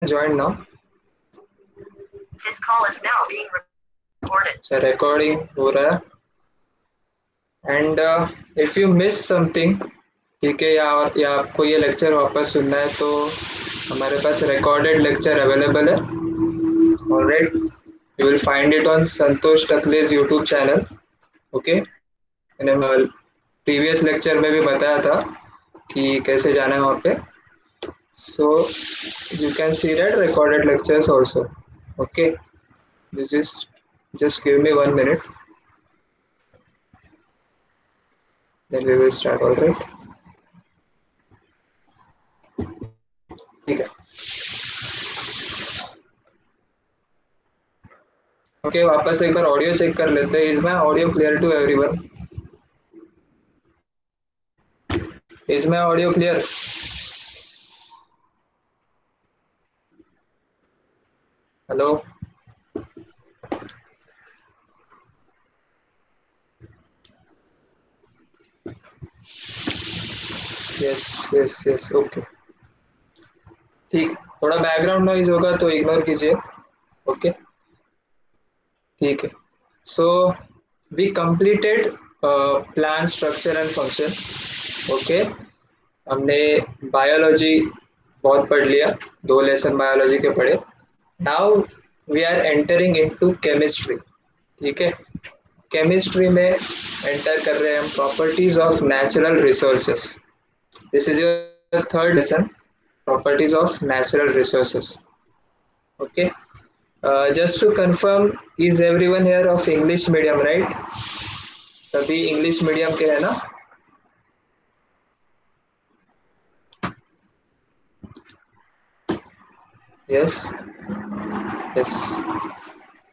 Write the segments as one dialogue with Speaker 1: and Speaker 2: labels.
Speaker 1: Join now.
Speaker 2: This call is now being recorded.
Speaker 1: So recording हो रहा है. And if you miss something, ठीक है, या आपको ये लेक्चर वापस सुनना है तो हमारे पास रिकॉर्डेड लेक्चर अवेलेबल है. Alright, you will find it on Santosh Takle's YouTube channel. Okay, मैंने प्रीवियस लेक्चर में भी बताया था कि कैसे जाना है वहाँ पे. So you can see that recorded lectures also. Okay, this is just give me 1 minute, then we will start. All right, ठीक है. ओके, वापस एक बार ऑडियो चेक कर लेते हैं. Is my audio clear to everyone? Is my audio clear? Hello? Yes yes yes, okay, ठीक. थोड़ा background noise होगा तो इग्नोर कीजिए. ओके, ठीक है. So we completed plan, structure and function. Okay, हमने बायोलॉजी बहुत पढ़ लिया, 2 लेसन बायोलॉजी के पढ़े. Now we are entering into chemistry. ठीक है, केमिस्ट्री में एंटर कर रहे हैं हम properties of natural resources. This is your third lesson, properties of natural resources. Okay, just to confirm, is everyone here of English medium, right? सभी English medium के हैं ना? यस यस,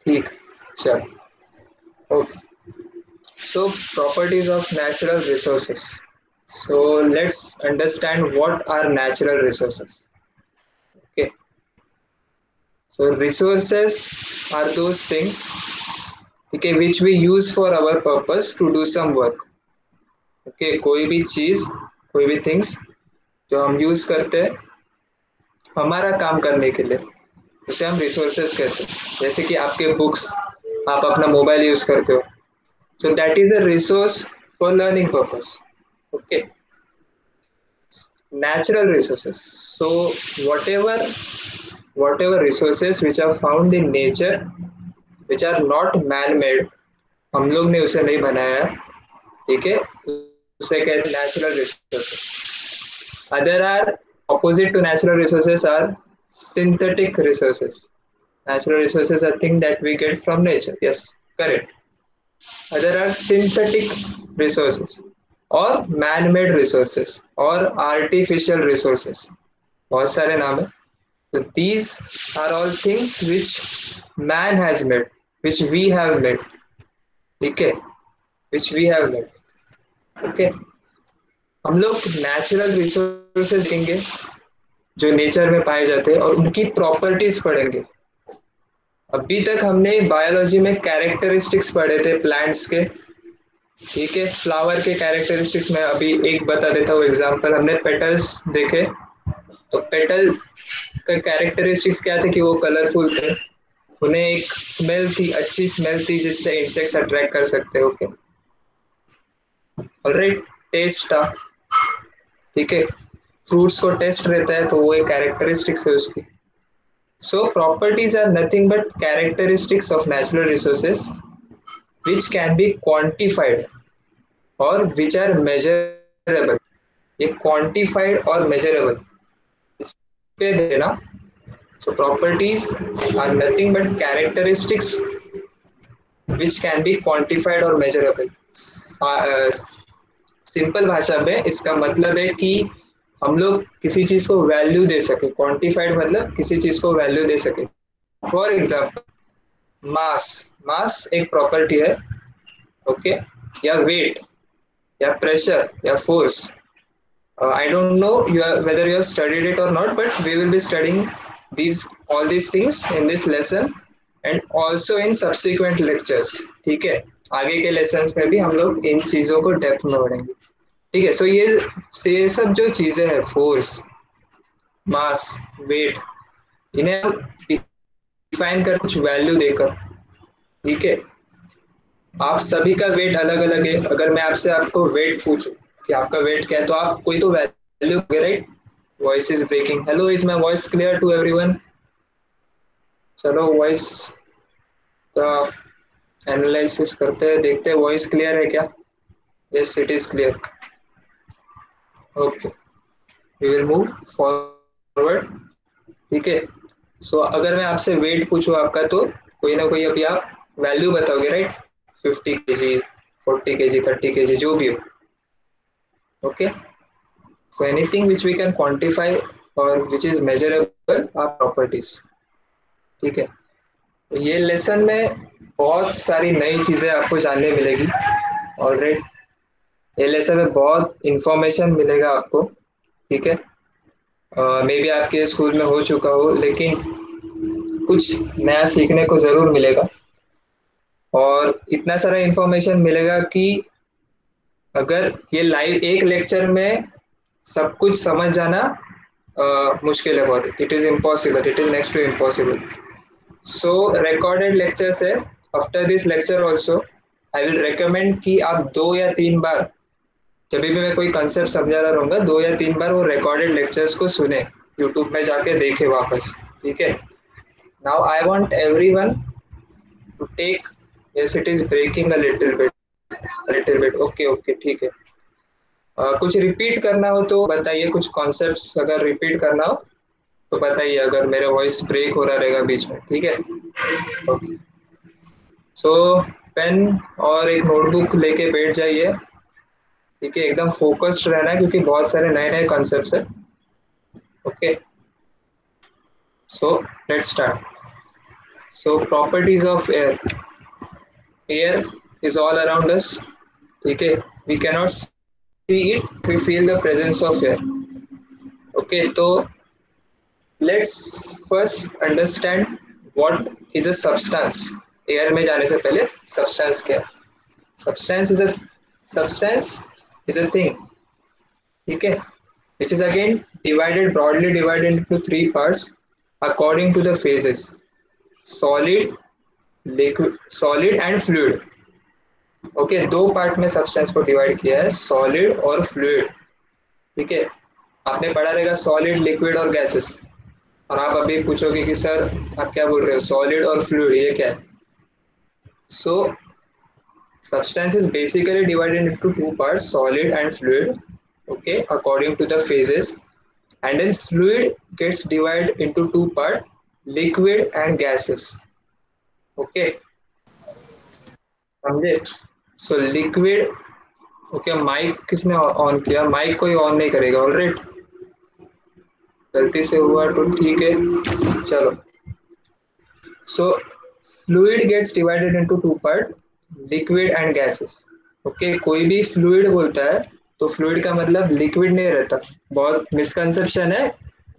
Speaker 1: ठीक, चल, okay. So properties of natural resources. So let's understand what are natural resources. Okay, so resources are those things, okay, which we use for our purpose to do some work. Okay, कोई भी चीज, कोई भी things जो हम use करते हैं हमारा काम करने के लिए, उसे हम रिसोर्सेज कहते हैं. जैसे कि आपके बुक्स, आप अपना मोबाइल यूज करते हो, so that is a resource for learning purpose. Okay, natural resources. So whatever resources which are found in nature, which are not man made, हम लोग ने उसे नहीं बनाया, ठीक है, उसे कहते हैं natural resources. Other are opposite to natural resources are synthetic resources. Natural resources are things that we get from nature, yes, correct. Other are synthetic resources or man-made resources or artificial resources. बहुत सारे नाम है. So these are all things which man has made, which we have made. ठीक है, which we have made. Okay, हम लोग natural resources देखेंगे जो नेचर में पाए जाते हैं और उनकी प्रॉपर्टीज पढ़ेंगे. अभी तक हमने बायोलॉजी में कैरेक्टरिस्टिक्स पढ़े थे प्लांट्स के. ठीक है, फ्लावर के कैरेक्टरिस्टिक्स में अभी एक बता देता हूँ एग्जांपल. हमने पेटल्स देखे, तो पेटल का कैरेक्टरिस्टिक्स क्या थे कि वो कलरफुल थे, उन्हें एक स्मेल थी, अच्छी स्मेल थी जिससे इंसेक्ट्स अट्रैक्ट कर सकते. ओके, ऑलराइट, टेस्ट था. ठीक है, फ्रूट्स को टेस्ट रहता है तो वो एक कैरेक्टरिस्टिक्स है उसकी. So properties are nothing but characteristics of natural resources which can be quantified और विच आर मेजरेबल. ये क्वांटिफाइड और मेजरेबल इस पे देना. So properties are nothing but characteristics which can be quantified और मेजरेबल. सिंपल भाषा में इसका मतलब है कि हम लोग किसी चीज को वैल्यू दे सके. क्वांटिफाइड मतलब किसी चीज को वैल्यू दे सके. फॉर एग्जाम्पल, मास. मास एक प्रॉपर्टी है. ओके, या वेट या प्रेशर या force. I don't know whether you have studied it or not, but we will be studying all these things in this lesson and also in subsequent lectures. ठीक है, आगे के lessons में भी हम लोग इन चीजों को डेप्थ में पढ़ेंगे. ठीक है, सो ये सब जो चीजें हैं, फोर्स, मास, वेट, इन्हें हम डिफाइन कर कुछ वैल्यू देकर, ठीक है। आप सभी का वेट अलग अलग है, अगर मैं आपसे आपको वेट पूछूं कि आपका वेट क्या है, तो आप कोई तो value, right. Voice is breaking. Hello, is my voice clear to everyone? चलो वॉइस का एनालिसिस करते हैं, देखते हैं वॉइस क्लियर है क्या। Yes, it is clear. Okay, we will move forward, ठीक है। सो अगर मैं आपसे वेट पूछूं आपका, तो कोई ना कोई अभी आप वैल्यू बताओगे, राइट। 50 kg, 40 kg, 30 kg, जो भी हो। Okay, so anything which we can quantify or which is measurable are properties, ठीक है। तो ये लेसन में बहुत सारी नई चीजें आपको जानने मिलेगी। ऑलराइट, ये लेसन में बहुत इंफॉर्मेशन मिलेगा आपको, ठीक है। मे बी आपके स्कूल में हो चुका हो, लेकिन कुछ नया सीखने को जरूर मिलेगा। और इतना सारा इंफॉर्मेशन मिलेगा कि अगर ये लाइव एक लेक्चर में सब कुछ समझ जाना मुश्किल है बहुत। It is impossible, it is next to impossible. So recorded lectures है। After this lecture also I will recommend कि आप 2 या 3 बार, जब भी मैं कोई कंसेप्ट समझा रहा रहूंगा, 2 या 3 बार वो रिकॉर्डेड लेक्चर्स को सुने, यूट्यूब में जाके देखे वापस, ठीक है। Now I want everyone to take, yes it is breaking a little bit, okay okay, ठीक है। कुछ रिपीट करना हो तो बताइए, कुछ कॉन्सेप्ट्स अगर रिपीट करना हो तो बताइए, अगर मेरा वॉइस ब्रेक हो रहा रहेगा बीच में, ठीक है। ओके, सो पेन और एक नोटबुक लेके बैठ जाइए, ठीक है। एकदम फोकस्ड रहना है, क्योंकि बहुत सारे नए नए कॉन्सेप्ट्स है। Okay, so let's start. So properties of air. Air is all around us, ठीक है। We cannot see it, we feel the presence of air. Okay, तो let's first understand what is a substance. Air में जाने से पहले substance क्या है। Substance is a substance is a thing, ठीक है, which is again divided, broadly divided into three parts according to the phases: solid, liquid, solid and fluid। Okay, दो part में सब्सटेंस को डिवाइड किया है, सॉलिड और फ्लूइड, ठीक है। आपने पढ़ा रहेगा सॉलिड, लिक्विड और गैसेस। और आप अभी पूछोगे कि सर आप क्या बोल रहे हो, सॉलिड और फ्लूइड ये क्या है। सो substance is basically divided into two parts, solid and fluid, okay, according to the phases. And then fluid gets divided into two parts, liquid and gases, okay, समझे। सो लिक्विड, ओके, माइक किसने on किया, mic कोई on नहीं करेगा, alright. गलती से हुआ तो ठीक है, चलो। So fluid gets divided into two part, liquid and gases. Okay, कोई भी फ्लूइड बोलता है तो फ्लूइड का मतलब लिक्विड नहीं रहता। बहुत मिसकंसेप्शन है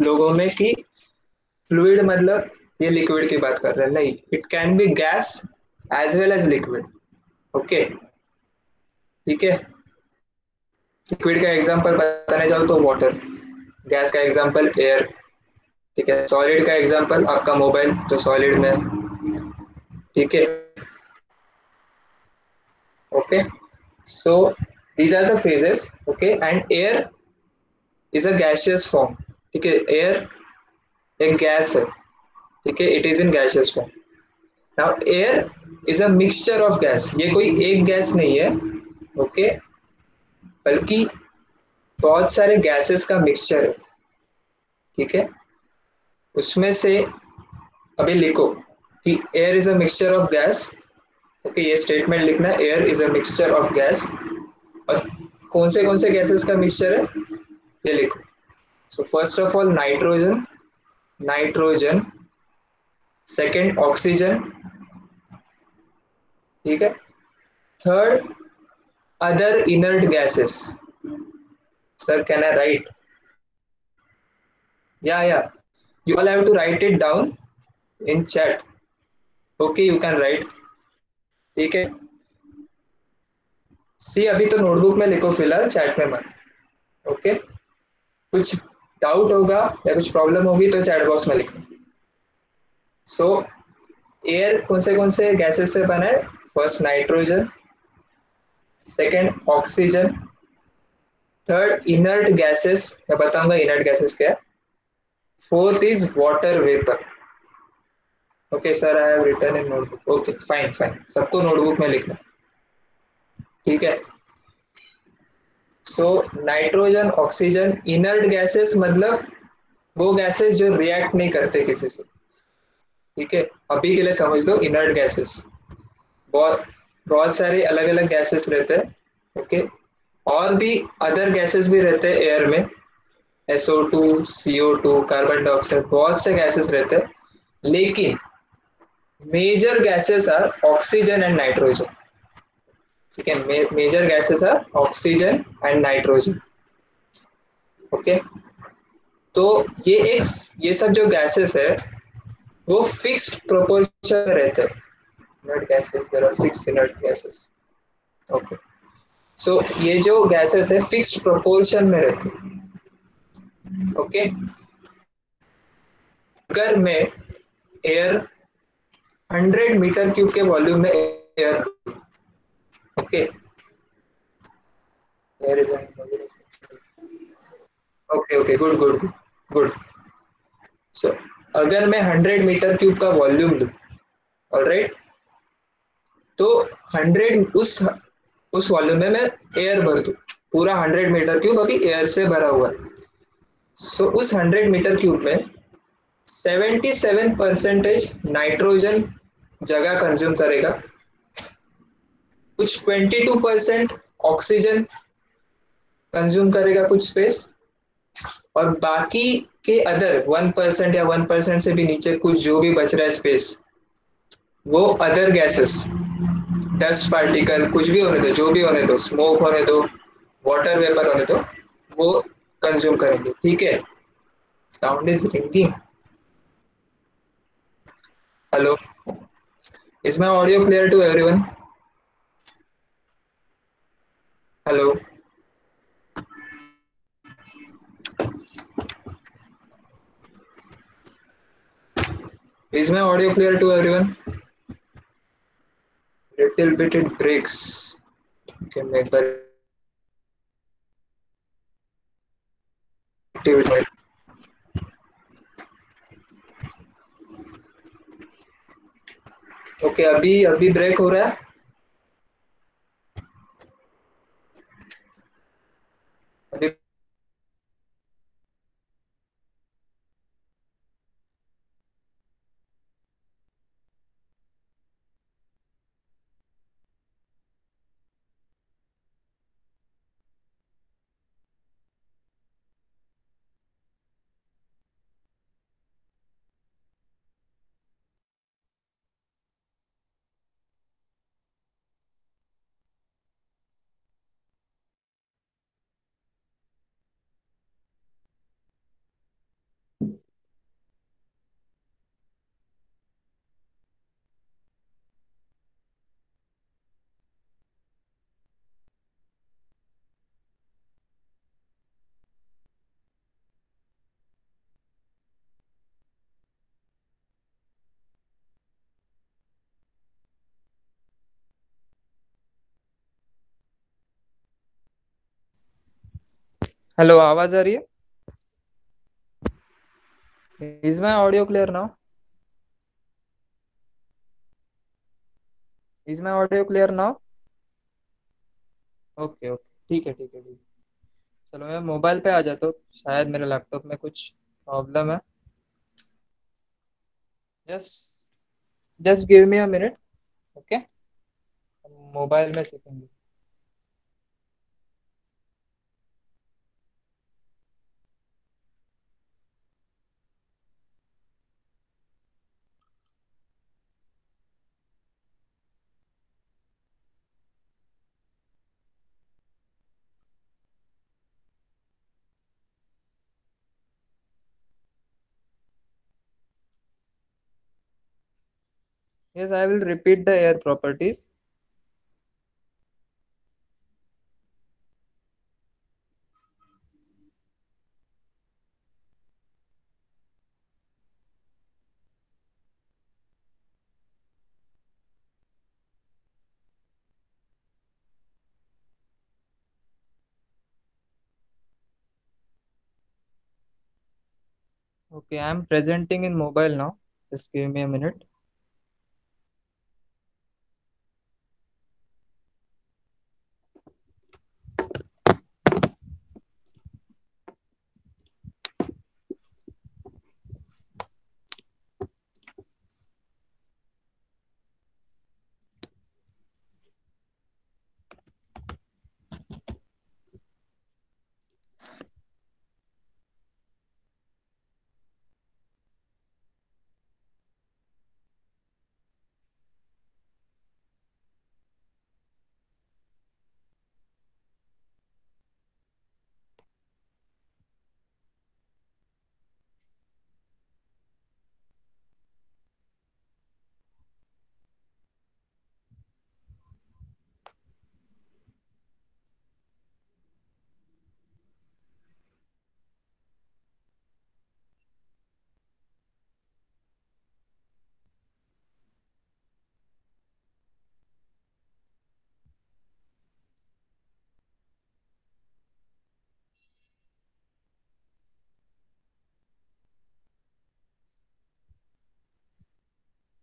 Speaker 1: लोगों में कि फ्लूइड मतलब ये लिक्विड की बात कर रहे हैं, नहीं, it can be gas as well as liquid. Okay, ठीक है। लिक्विड का एग्जांपल बताने जाओ तो वाटर, गैस का एग्जांपल एयर, ठीक है। सॉलिड का एग्जांपल आपका मोबाइल जो सॉलिड में है, ठीक है। Okay, so these are the phases, okay, and air is a gaseous form, ठीक है। एयर एक गैस है, ठीक है, it is in gaseous form। Now air is a mixture of gas, ये कोई एक गैस नहीं है, ओके, बल्कि बहुत सारे गैसेस का मिक्सचर है, ठीक है। उसमें से अभी लिखो कि air is a mixture of gas, okay, ये स्टेटमेंट लिखना, air is a mixture of gas. और कौन से गैसेस का मिक्सचर है ये लिखो। So first of all nitrogen, nitrogen, second oxygen, ठीक है। Third other inert gases. Sir can I write? या you all have to write it down in chat, okay, you can write, ठीक है। सी अभी तो नोटबुक में लिखो फिलहाल, चैट में मत, ओके। कुछ डाउट होगा या कुछ प्रॉब्लम होगी तो चैट बॉक्स में लिखो। सो एयर कौन से गैसेस से बना है? First nitrogen, second oxygen, third inert gases, मैं बताऊंगा इनर्ट गैसेस क्या है, fourth is water vapour. Okay sir, I have written in notebook. Okay fine fine, सबको नोटबुक में लिखना, ठीक है। So nitrogen, oxygen, inert gases मतलब वो गैसेस जो रिएक्ट नहीं करते किसी से, ठीक है। अभी के लिए समझ लो इनर्ट गैसेस। बहुत बहुत सारे अलग अलग गैसेस रहते हैं, ओके। और भी अदर गैसेस भी रहते हैं एयर में, SO2, CO2, कार्बन डाइऑक्साइड, बहुत से गैसेस रहते हैं, लेकिन major gases are oxygen and nitrogen, ठीक है। Major gases are oxygen and nitrogen, okay. तो ये सब जो गैसेस है वो फिक्स्ड प्रोपोर्शन में रहते हैं। Inert gases, there are 6 inert gases, okay. So ये जो गैसेस है फिक्स्ड प्रोपोर्शन में रहते हैं, ओके। अगर मैं एयर 100 मीटर क्यूब के वॉल्यूम में air, okay, air is okay okay, good good good good. So अगर मैं 100 मीटर क्यूब का वॉल्यूम लूँ, ऑलराइट, तो 100 उस वॉल्यूम में मैं एयर भर दूँ, पूरा 100 मीटर क्यूब अभी एयर से भरा हुआ है। सो उस 100 मीटर क्यूब में 77% नाइट्रोजन जगह कंज्यूम करेगा, कुछ 22% ऑक्सीजन कंज्यूम करेगा, कुछ स्पेस, और बाकी के अदर 1% या 1% से भी नीचे कुछ जो भी बच रहा है स्पेस, वो अदर गैसेस, डस्ट पार्टिकल, कुछ भी होने दो, जो भी होने दो, स्मोक होने दो, वाटर वेपर होने दो, वो कंज्यूम करेंगे, ठीक है। Sound is ringing. Hello, is my audio clear to everyone? Hello, is my audio clear to everyone? Little bit it breaks, okay, मैं एक बार एक्टिविटी, ओके, अभी अभी ब्रेक हो रहा है, अभी। हेलो, आवाज आ रही है? Is my audio clear now? Is my audio clear now? Okay okay, ठीक है ठीक है ठीक है। चलो मैं मोबाइल पे आ जाता हूँ, शायद मेरे लैपटॉप में कुछ प्रॉब्लम है। Just just give me a minute, okay. Mobile में सीखेंगे। Yes, I will repeat the air properties. Okay, I'm presenting in mobile now. Just give me a minute.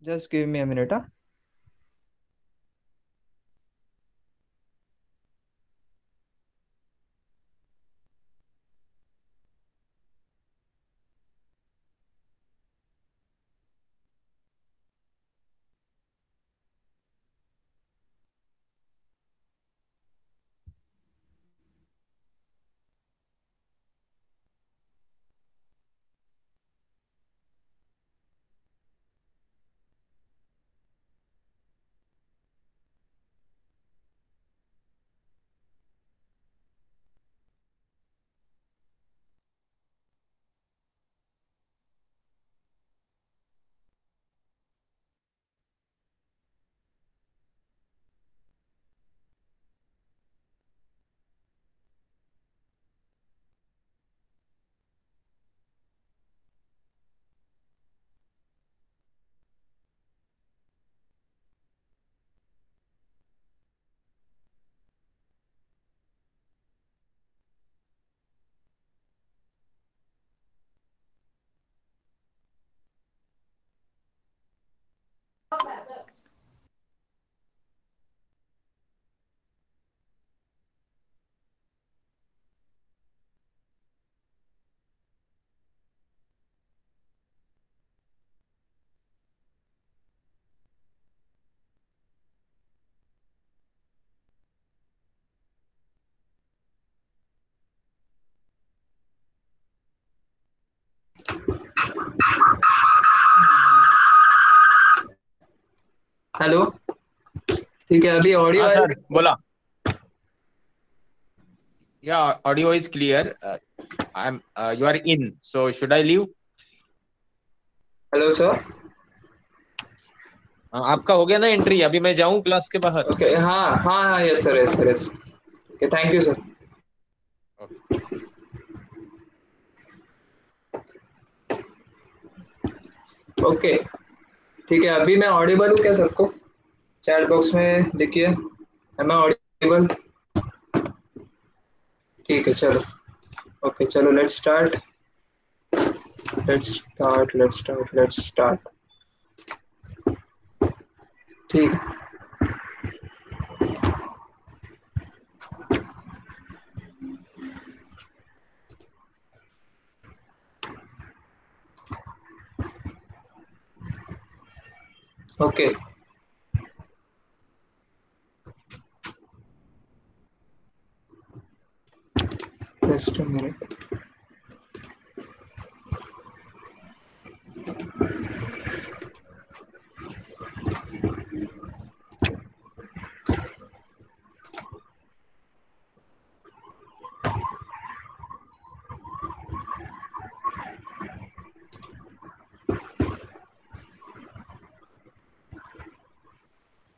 Speaker 1: Just give me a minute, huh? Hello. ठीक है, अभी audio
Speaker 3: हाँ
Speaker 1: आ
Speaker 3: sir
Speaker 1: रही है?
Speaker 3: बोला। या audio is clear. I am you are in, so should I leave?
Speaker 1: Hello sir.
Speaker 3: आपका हो गया ना एंट्री? अभी मैं जाऊं क्लास के बाहर?
Speaker 1: ओके, हाँ हाँ हाँ, yes sir, yes sir, yes. Okay, thank you sir.
Speaker 3: Okay.
Speaker 1: Okay, ठीक है, अभी मैं ऑडिबल हूँ क्या सबको? चैट बॉक्स में लिखिए, एम आई ऑडिबल? ठीक है, चलो। ओके, चलो, let's start, let's start, let's start, let's start. ठीक है। Okay, just a minute.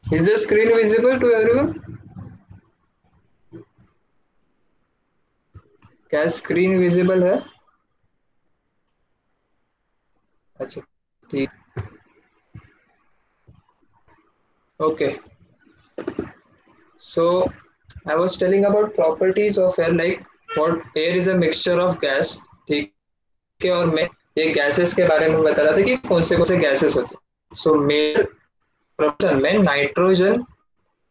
Speaker 1: Is the screen visible to everyone? क्या स्क्रीन विजिबल है? अच्छा, ठीक। Okay, so I was telling about properties of air, like what air is a mixture of gas, ठीक है, और मैं ये गैसेस के बारे में बता रहा था कि कौन से गैसेस होते हैं। सो मेजर प्रोपोर्शन में नाइट्रोजन,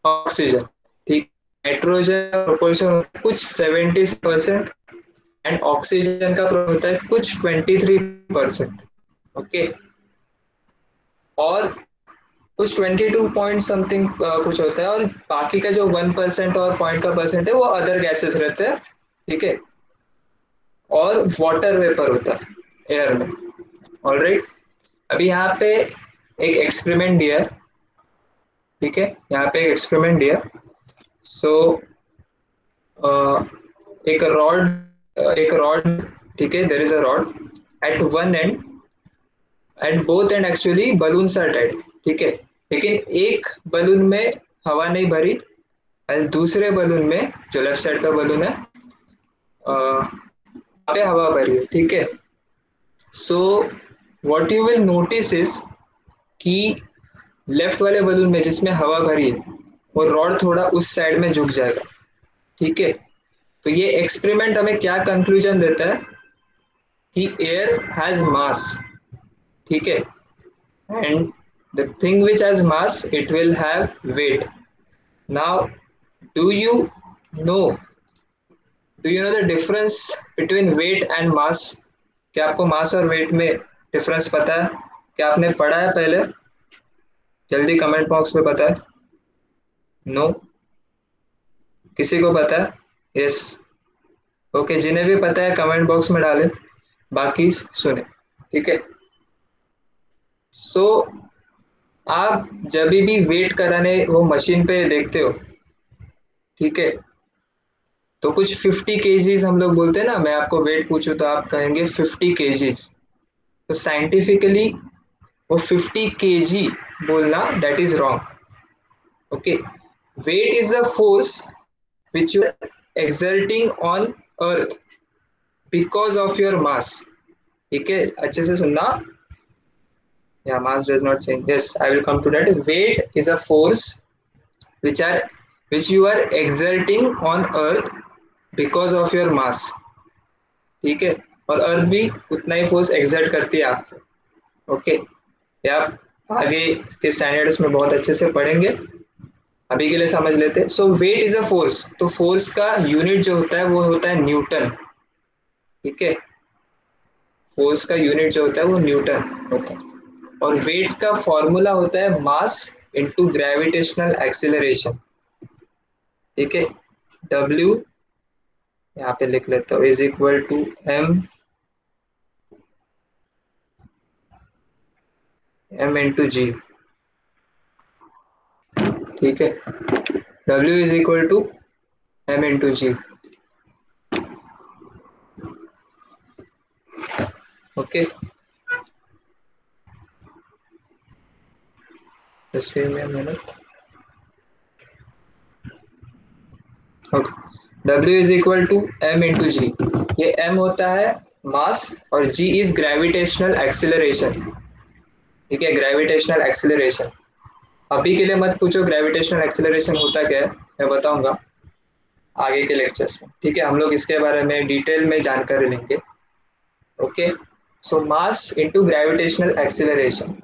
Speaker 1: ऑक्सीजन, ठीक। नाइट्रोजन का प्रोपोर्शन कुछ 70% एंड ऑक्सीजन का होता है कुछ 23%। ओके, और कुछ 22 पॉइंट समथिंग कुछ होता है, और बाकी का जो 1% और पॉइंट का परसेंट है वो अदर गैसेस रहते हैं, ठीक है। और वाटर वेपर होता है एयर में। ऑलराइट, अभी यहाँ पे एक एक्सपेरिमेंट दिया है, ठीक है, यहाँ पे एक एक्सपेरिमेंट दिया। सो एक रॉड, ठीक है, there is a rod at one end, at both end actually balloons are tight, ठीक है, लेकिन एक बलून में हवा नहीं भरी और दूसरे बलून में जो लेफ्ट साइड का बलून है वहाँ पे हवा भरी है, ठीक है। So what you will notice is कि लेफ्ट वाले बलून में जिसमें हवा भरी है वो रॉड थोड़ा उस साइड में झुक जाएगा, ठीक है। तो ये एक्सपेरिमेंट हमें क्या कंक्लूजन देता है कि एयर हैज मास, ठीक है, and the thing which has mass it will have weight. Now do you know the difference between weight and mass? क्या आपको मास और वेट में डिफरेंस पता है? क्या आपने पढ़ा है पहले? जल्दी कमेंट बॉक्स में बताएं। नो, किसी को पता है? यस, ओके, जिन्हें भी पता है कमेंट बॉक्स में डालें, बाकी सुने, ठीक है। सो आप जब भी वेट कराने वो मशीन पे देखते हो, ठीक है, तो कुछ 50 केजीज हम लोग बोलते हैं ना। मैं आपको वेट पूछूं तो आप कहेंगे 50 केजीज। तो साइंटिफिकली वो 50 केजी बोलना that is wrong. Okay, weight is a force which you are exerting on earth because of your mass, ठीक है, अच्छे से सुनना। Yeah, mass does not change. Yes, I will come to that. Weight is a force which are which you are exerting on Earth because of your mass. ठीक है, और अर्थ भी उतना ही फोर्स एक्सर्ट करती है आप। ओके, ये आप आगे के स्टैंडर्ड्स में बहुत अच्छे से पढ़ेंगे, अभी के लिए समझ लेते हैं। सो वेट इज अ फोर्स, तो फोर्स का यूनिट जो होता है वो होता है न्यूटन, ठीक है। फोर्स का यूनिट जो होता है वो न्यूटन होता है, और वेट का फॉर्मूला होता है मास इनटू ग्रेविटेशनल एक्सीलरेशन, ठीक है। W यहाँ पे लिख लेता हूँ is equal to m into g, ठीक है। W is equal to m into g, okay. just give me a minute. Okay, W is equal to m into g. ये m होता है मास और g इज ग्रेविटेशनल एक्सीलरेशन, ठीक है, gravitational acceleration. अभी के लिए मत पूछो ग्रेविटेशनल एक्सीलरेशन होता क्या है, मैं बताऊंगा आगे के लेक्चर्स में, ठीक है। हम लोग इसके बारे में डिटेल में जानकारी लेंगे, okay. So mass into gravitational acceleration,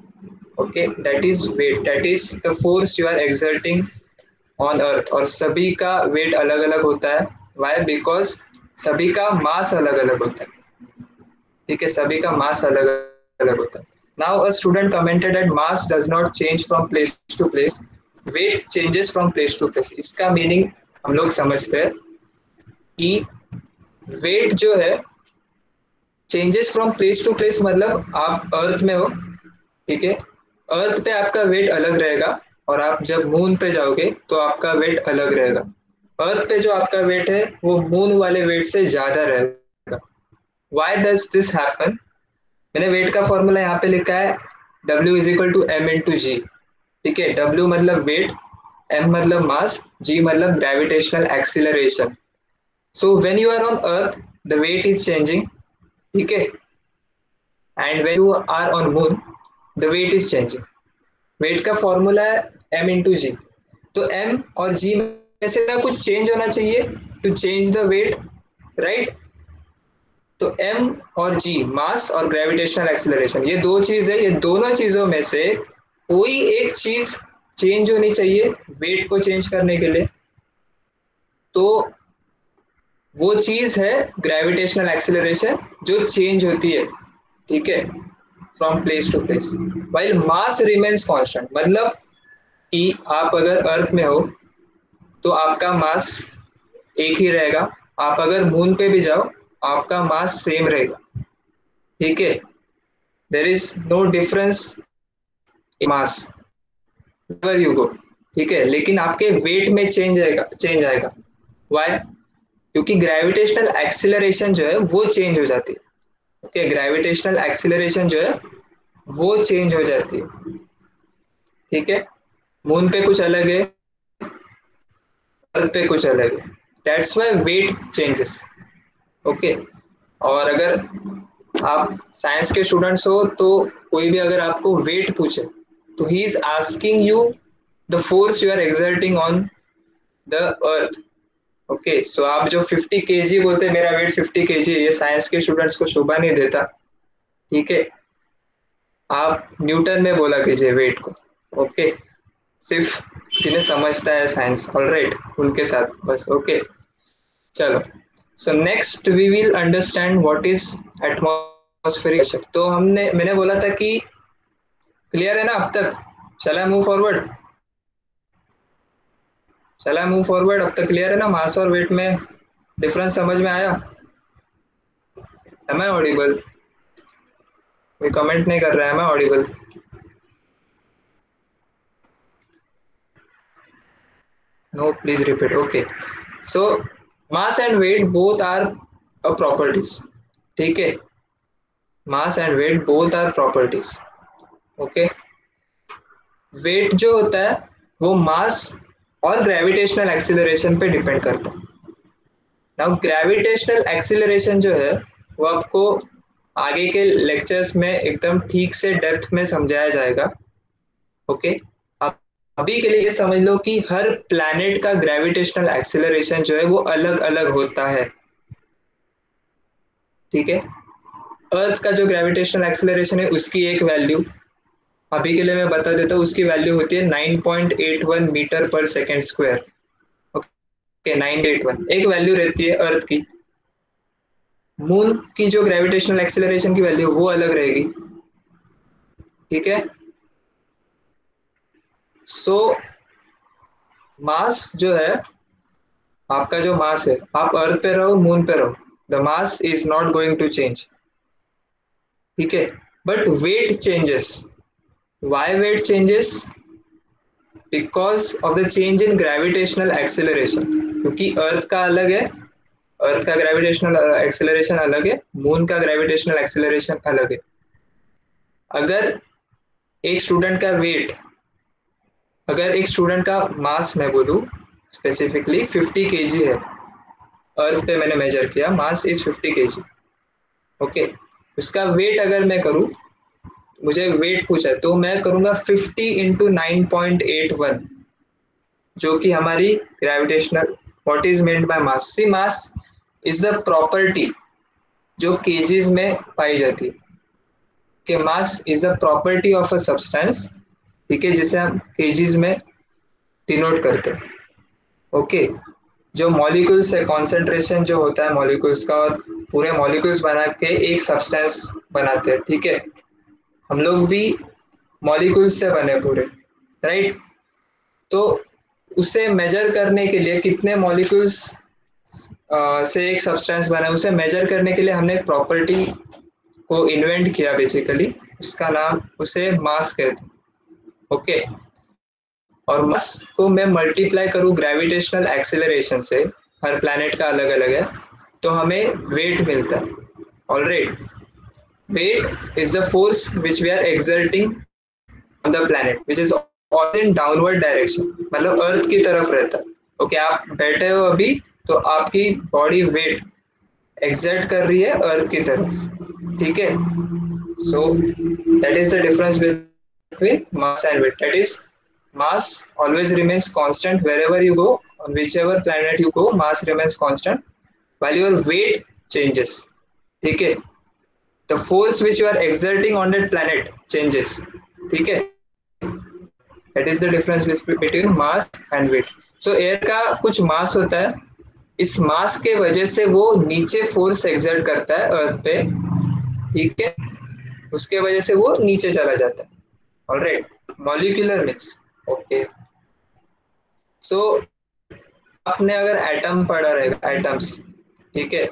Speaker 1: okay, that is weight, that is the force you are exerting on earth. और सभी का वेट अलग अलग होता है, वाई? बिकॉज सभी का मास अलग अलग होता है, ठीक है, सभी का मास अलग अलग होता है। Now a student commented that mass does not change from place to place, weight changes from place to place. इसका मीनिंग हम लोग समझते हैं कि वेट जो है changes from place to place, मतलब आप अर्थ में हो, ठीक है, अर्थ पे आपका वेट अलग रहेगा, और आप जब मून पे जाओगे तो आपका वेट अलग रहेगा। अर्थ पे जो आपका वेट है वो मून वाले वेट से ज्यादा रहेगा। Why does this happen? मैंने वेट का फॉर्मूला यहाँ पे लिखा है, W is equal to m into g, ठीक है। W मतलब वेट, m मतलब मास, g मतलब gravitational acceleration. So when you are on earth the weight is changing, ठीक है, and when you are on moon the weight is changing. Weight का formula है m into g, तो m और g में से ना कुछ चेंज होना चाहिए to change the weight, right? तो m और g, मास और ग्रेविटेशनल एक्सीलरेशन, ये दो चीज है, ये दोनों चीजों में से कोई एक चीज चेंज होनी चाहिए वेट को चेंज करने के लिए, तो वो चीज है ग्रेविटेशनल एक्सीलरेशन जो चेंज होती है, ठीक है, from place to place, while mass remains constant. मतलब कि आप अगर अर्थ में हो तो आपका मास एक ही रहेगा, आप अगर मून पे भी जाओ आपका मास सेम रहेगा, ठीक है, there is no difference in mass where you go, ठीक है, लेकिन आपके वेट में चेंज आएगा। वाई? क्योंकि ग्रेविटेशनल एक्सीलरेशन जो है वो चेंज हो जाती है, ओके, ग्रेविटेशनल एक्सीलरेशन जो है वो चेंज हो जाती है, ठीक है, मून पे कुछ अलग है, अर्थ पे कुछ अलग है, that's why weight changes, okay. और अगर आप साइंस के स्टूडेंट्स हो तो कोई भी अगर आपको वेट पूछे तो he is asking you the force you are exerting on the earth, okay. So आप जो 50 केजी बोलते हैं, मेरा वेट 50 केजी है, ये साइंस के स्टूडेंट्स को शोभा नहीं देता, ठीक है, आप न्यूटन में बोला कीजिए वेट को, ओके, सिर्फ जिन्हें समझता है साइंस, ऑलराइट, उनके साथ बस, ओके। चलो, so next we will understand what is atmospheric pressure. तो मैंने बोला था कि क्लियर है ना अब तक? चला मूव फॉरवर्ड, अब तक क्लियर है ना? मास और वेट में डिफरेंस समझ में आया? Am I audible? कोई कमेंट नहीं कर रहा है, am I audible? No, please repeat, okay. So mass and weight both are properties, ठीक है, mass and weight both are properties, okay. Weight जो होता है वो मास और ग्रेविटेशनल एक्सीलरेशन पे डिपेंड करता है। नाउ ग्रेविटेशनल एक्सीलरेशन जो है वो आपको आगे के लेक्चर्स में एकदम ठीक से डेप्थ में समझाया जाएगा, ओके। आप अभी के लिए ये समझ लो कि हर प्लैनेट का ग्रेविटेशनल एक्सीलरेशन जो है वो अलग अलग होता है, ठीक है। अर्थ का जो ग्रेविटेशनल एक्सीलरेशन है उसकी एक वैल्यू अभी के लिए मैं बता देता हूँ, उसकी वैल्यू होती है 9.81 मीटर पर सेकेंड स्क्वायर, ओके, 981 एक वैल्यू रहती है अर्थ की। मून की जो ग्रेविटेशनल एक्सीलरेशन की वैल्यू वो अलग रहेगी, ठीक है। सो मास जो है, आपका जो मास है, आप अर्थ पे रहो मून पे रहो, the mass is not going to change, ठीक है, but weight changes. Why weight changes? Because of the change in gravitational acceleration, क्योंकि अर्थ का अलग है, अर्थ का ग्रेविटेशनल एक्सीलरेशन अलग है, मून का ग्रेविटेशनल एक्सीलरेशन अलग है। अगर एक स्टूडेंट का वेट, अगर एक स्टूडेंट का मास मैं बोलूँ स्पेसिफिकली 50 केजी है, अर्थ पे मैंने मेजर किया, मास इज 50 केजी, ओके, उसका वेट अगर मैं करूँ, मुझे वेट पूछा है तो मैं करूँगा 50 इंटू 9.81, जो कि हमारी gravitational, what is meant by mass? See mass is the property जो केजीज में पाई जाती है, कि mass is the property of a substance, ठीक है, जिसे हम केजीज में डिनोट करते हैं, ओके। जो मॉलिक्यूल्स है, कॉन्सेंट्रेशन जो होता है मॉलिक्यूल्स का, और पूरे मॉलिक्यूल्स बना के एक सब्सटेंस बनाते हैं, ठीक है, हम लोग भी मॉलिक्यूल्स से बने पूरे, राइट। तो उसे मेजर करने के लिए कितने मॉलिक्यूल्स से एक सब्सटेंस बना है, उसे मेजर करने के लिए हमने एक प्रॉपर्टी को इन्वेंट किया बेसिकली, उसका नाम, उसे मास कहते हैं, ओके। और मास को मैं मल्टीप्लाई करूँ ग्रेविटेशनल एक्सीलरेशन से, हर प्लैनेट का अलग अलग है, तो हमें वेट मिलता है, alright. Weight is the force which we are exerting on the planet which is all in downward direction, मतलब अर्थ की तरफ रहता है, ओके। आप बैठे हो अभी तो आपकी बॉडी वेट एक्सर्ट कर रही है अर्थ की तरफ, ठीक है। So that is the difference between mass and weight, that is mass always remains constant wherever you go, on whichever planet you go, mass remains constant while your weight changes, ठीक है, the force which you are exerting on that planet changes, ठीक है, that is the difference between mass and weight. So air का कुछ मास होता है, इस मास के वजह से वो नीचे फोर्स एक्सर्ट करता है अर्थ पे, ठीक है, उसके वजह से वो नीचे चला जाता है। Alright, molecular mix, okay. So आपने अगर एटम पढ़ा रहेगा, एटम्स, ठीक है,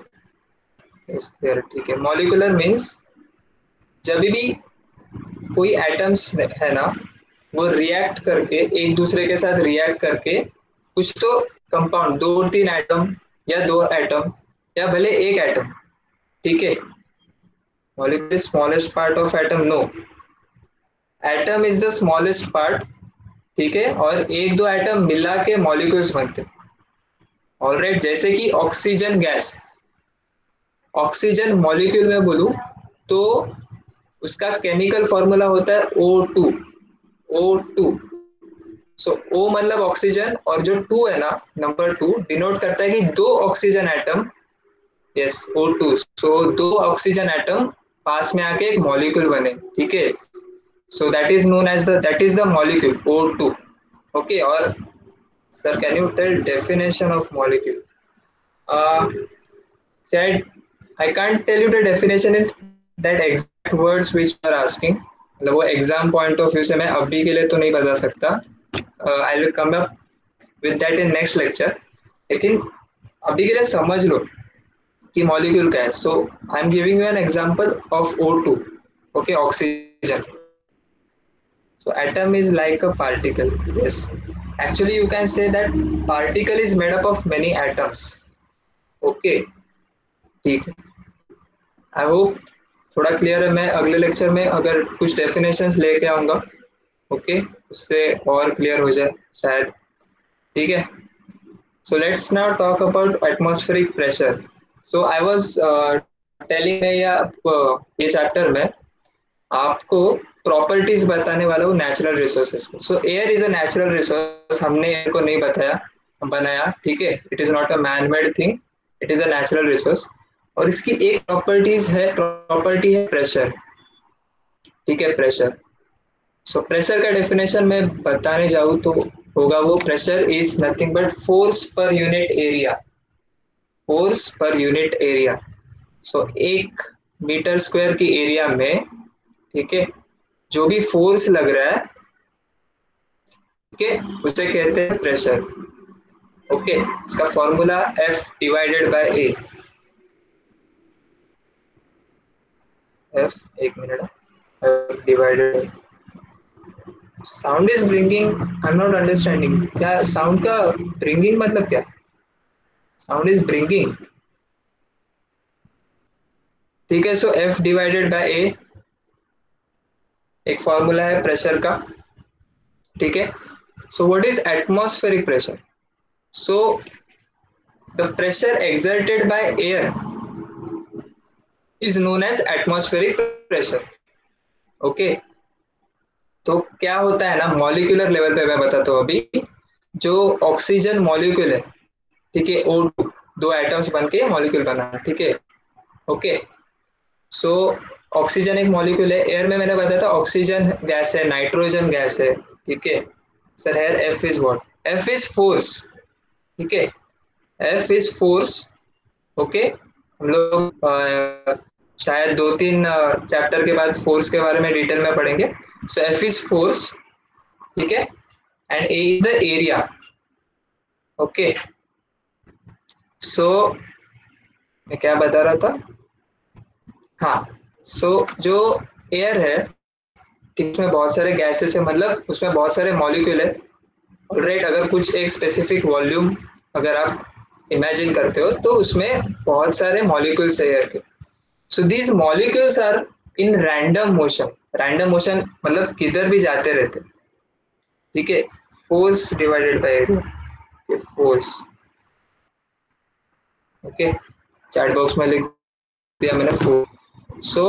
Speaker 1: ठीक है, मॉलिक्यूलर मीन्स जब भी कोई एटम्स है ना, वो रिएक्ट करके एक दूसरे के साथ रिएक्ट करके कुछ तो कंपाउंड, दो तीन एटम या दो एटम या भले एक एटम, ठीक है, molecule smallest part of atom, no, atom is the smallest part, ठीक है, और एक दो एटम मिला के मॉलिक्यूल्स बनते। ऑलराइट, जैसे कि ऑक्सीजन गैस, ऑक्सीजन मॉलिक्यूल में बोलूं तो उसका केमिकल फॉर्मूला होता है O2, O2। सो O मतलब ऑक्सीजन, और जो 2 है ना, नंबर 2 डिनोट करता है कि दो ऑक्सीजन एटम, यस O2, सो दो ऑक्सीजन एटम पास में आके एक मॉलिक्यूल बने, ठीक है, so that is known as the, that is the molecule O2, okay. और sir can you tell definition of molecule? said I can't tell you the definition in that exact words which you are asking, मतलब वो exam point of view से मैं अभी के लिए तो नहीं बता सकता, I will come up with that in next lecture, लेकिन अभी के लिए समझ लो कि मॉलिक्यूल क्या है। So I am giving you an example of O2, okay, oxygen. So atom is like a particle, yes, actually you can say that particle is made up of many atoms, okay, ठीक है, I hope थोड़ा clear है। मैं अगले lecture में अगर कुछ definitions लेके आऊंगा, ओके, उससे और क्लियर हो जाए शायद, ठीक है। So let's now talk about atmospheric pressure. So I was telling में या ये चैप्टर में आपको प्रॉपर्टीज बताने वाला हूँ नेचुरल रिसोर्सेज को। So air is a natural resource, हमने एयर को नहीं बताया बनाया, ठीक है, it is not a man made thing, it is a natural resource. और इसकी एक प्रॉपर्टी है प्रेशर, ठीक है, प्रेशर। सो प्रेशर का डेफिनेशन मैं बताने जाऊँ तो होगा वो, pressure is nothing but force per unit area, force per unit area. So 1 metre square की एरिया में, ठीक है, जो भी फोर्स लग रहा है, ओके, उसे कहते हैं प्रेशर, ओके। इसका formula F divided bye A, F, एक minute, F divided, sound is bringing, I am not understanding, क्या साउंड का ब्रिंगिंग मतलब क्या? साउंड इज ब्रिंगिंग, ठीक है। सो F डिवाइडेड बाय A एक फॉर्मूला है प्रेशर का, ठीक है। So what is atmospheric pressure? So the pressure exerted by air is known as atmospheric pressure, okay. तो क्या होता है ना, मॉलिक्यूलर लेवल पे मैं बताता हूँ अभी, जो ऑक्सीजन मॉलिक्यूल है, ठीक है, O2, दो एटम्स बन के मॉलिक्यूल बना, ठीक है, ओके। सो ऑक्सीजन एक मॉलिक्यूल है, एयर में मैंने बताया था ऑक्सीजन गैस है, नाइट्रोजन गैस है, ठीक है। Sir here F is what? F is force, ठीक है, एफ इज फोर्स, ओके। हम लोग शायद 2-3 चैप्टर के बाद फोर्स के बारे में डिटेल में पढ़ेंगे। सो एफ इज फोर्स, ठीक है, and A is the area, okay. So मैं क्या बता रहा था, हाँ, सो जो एयर है, उसमें बहुत सारे गैसेस है, मतलब उसमें बहुत सारे मॉलिक्यूल है, राइट। अगर कुछ एक स्पेसिफिक वॉल्यूम अगर आप इमेजिन करते हो तो उसमें बहुत सारे मॉलिक्यूल्स है एयर के। So these molecules are in random motion, random motion मतलब किधर भी जाते रहते, ठीक है। Force divided by area, force, okay, chat box में लिख दिया मैंने फोर्स। सो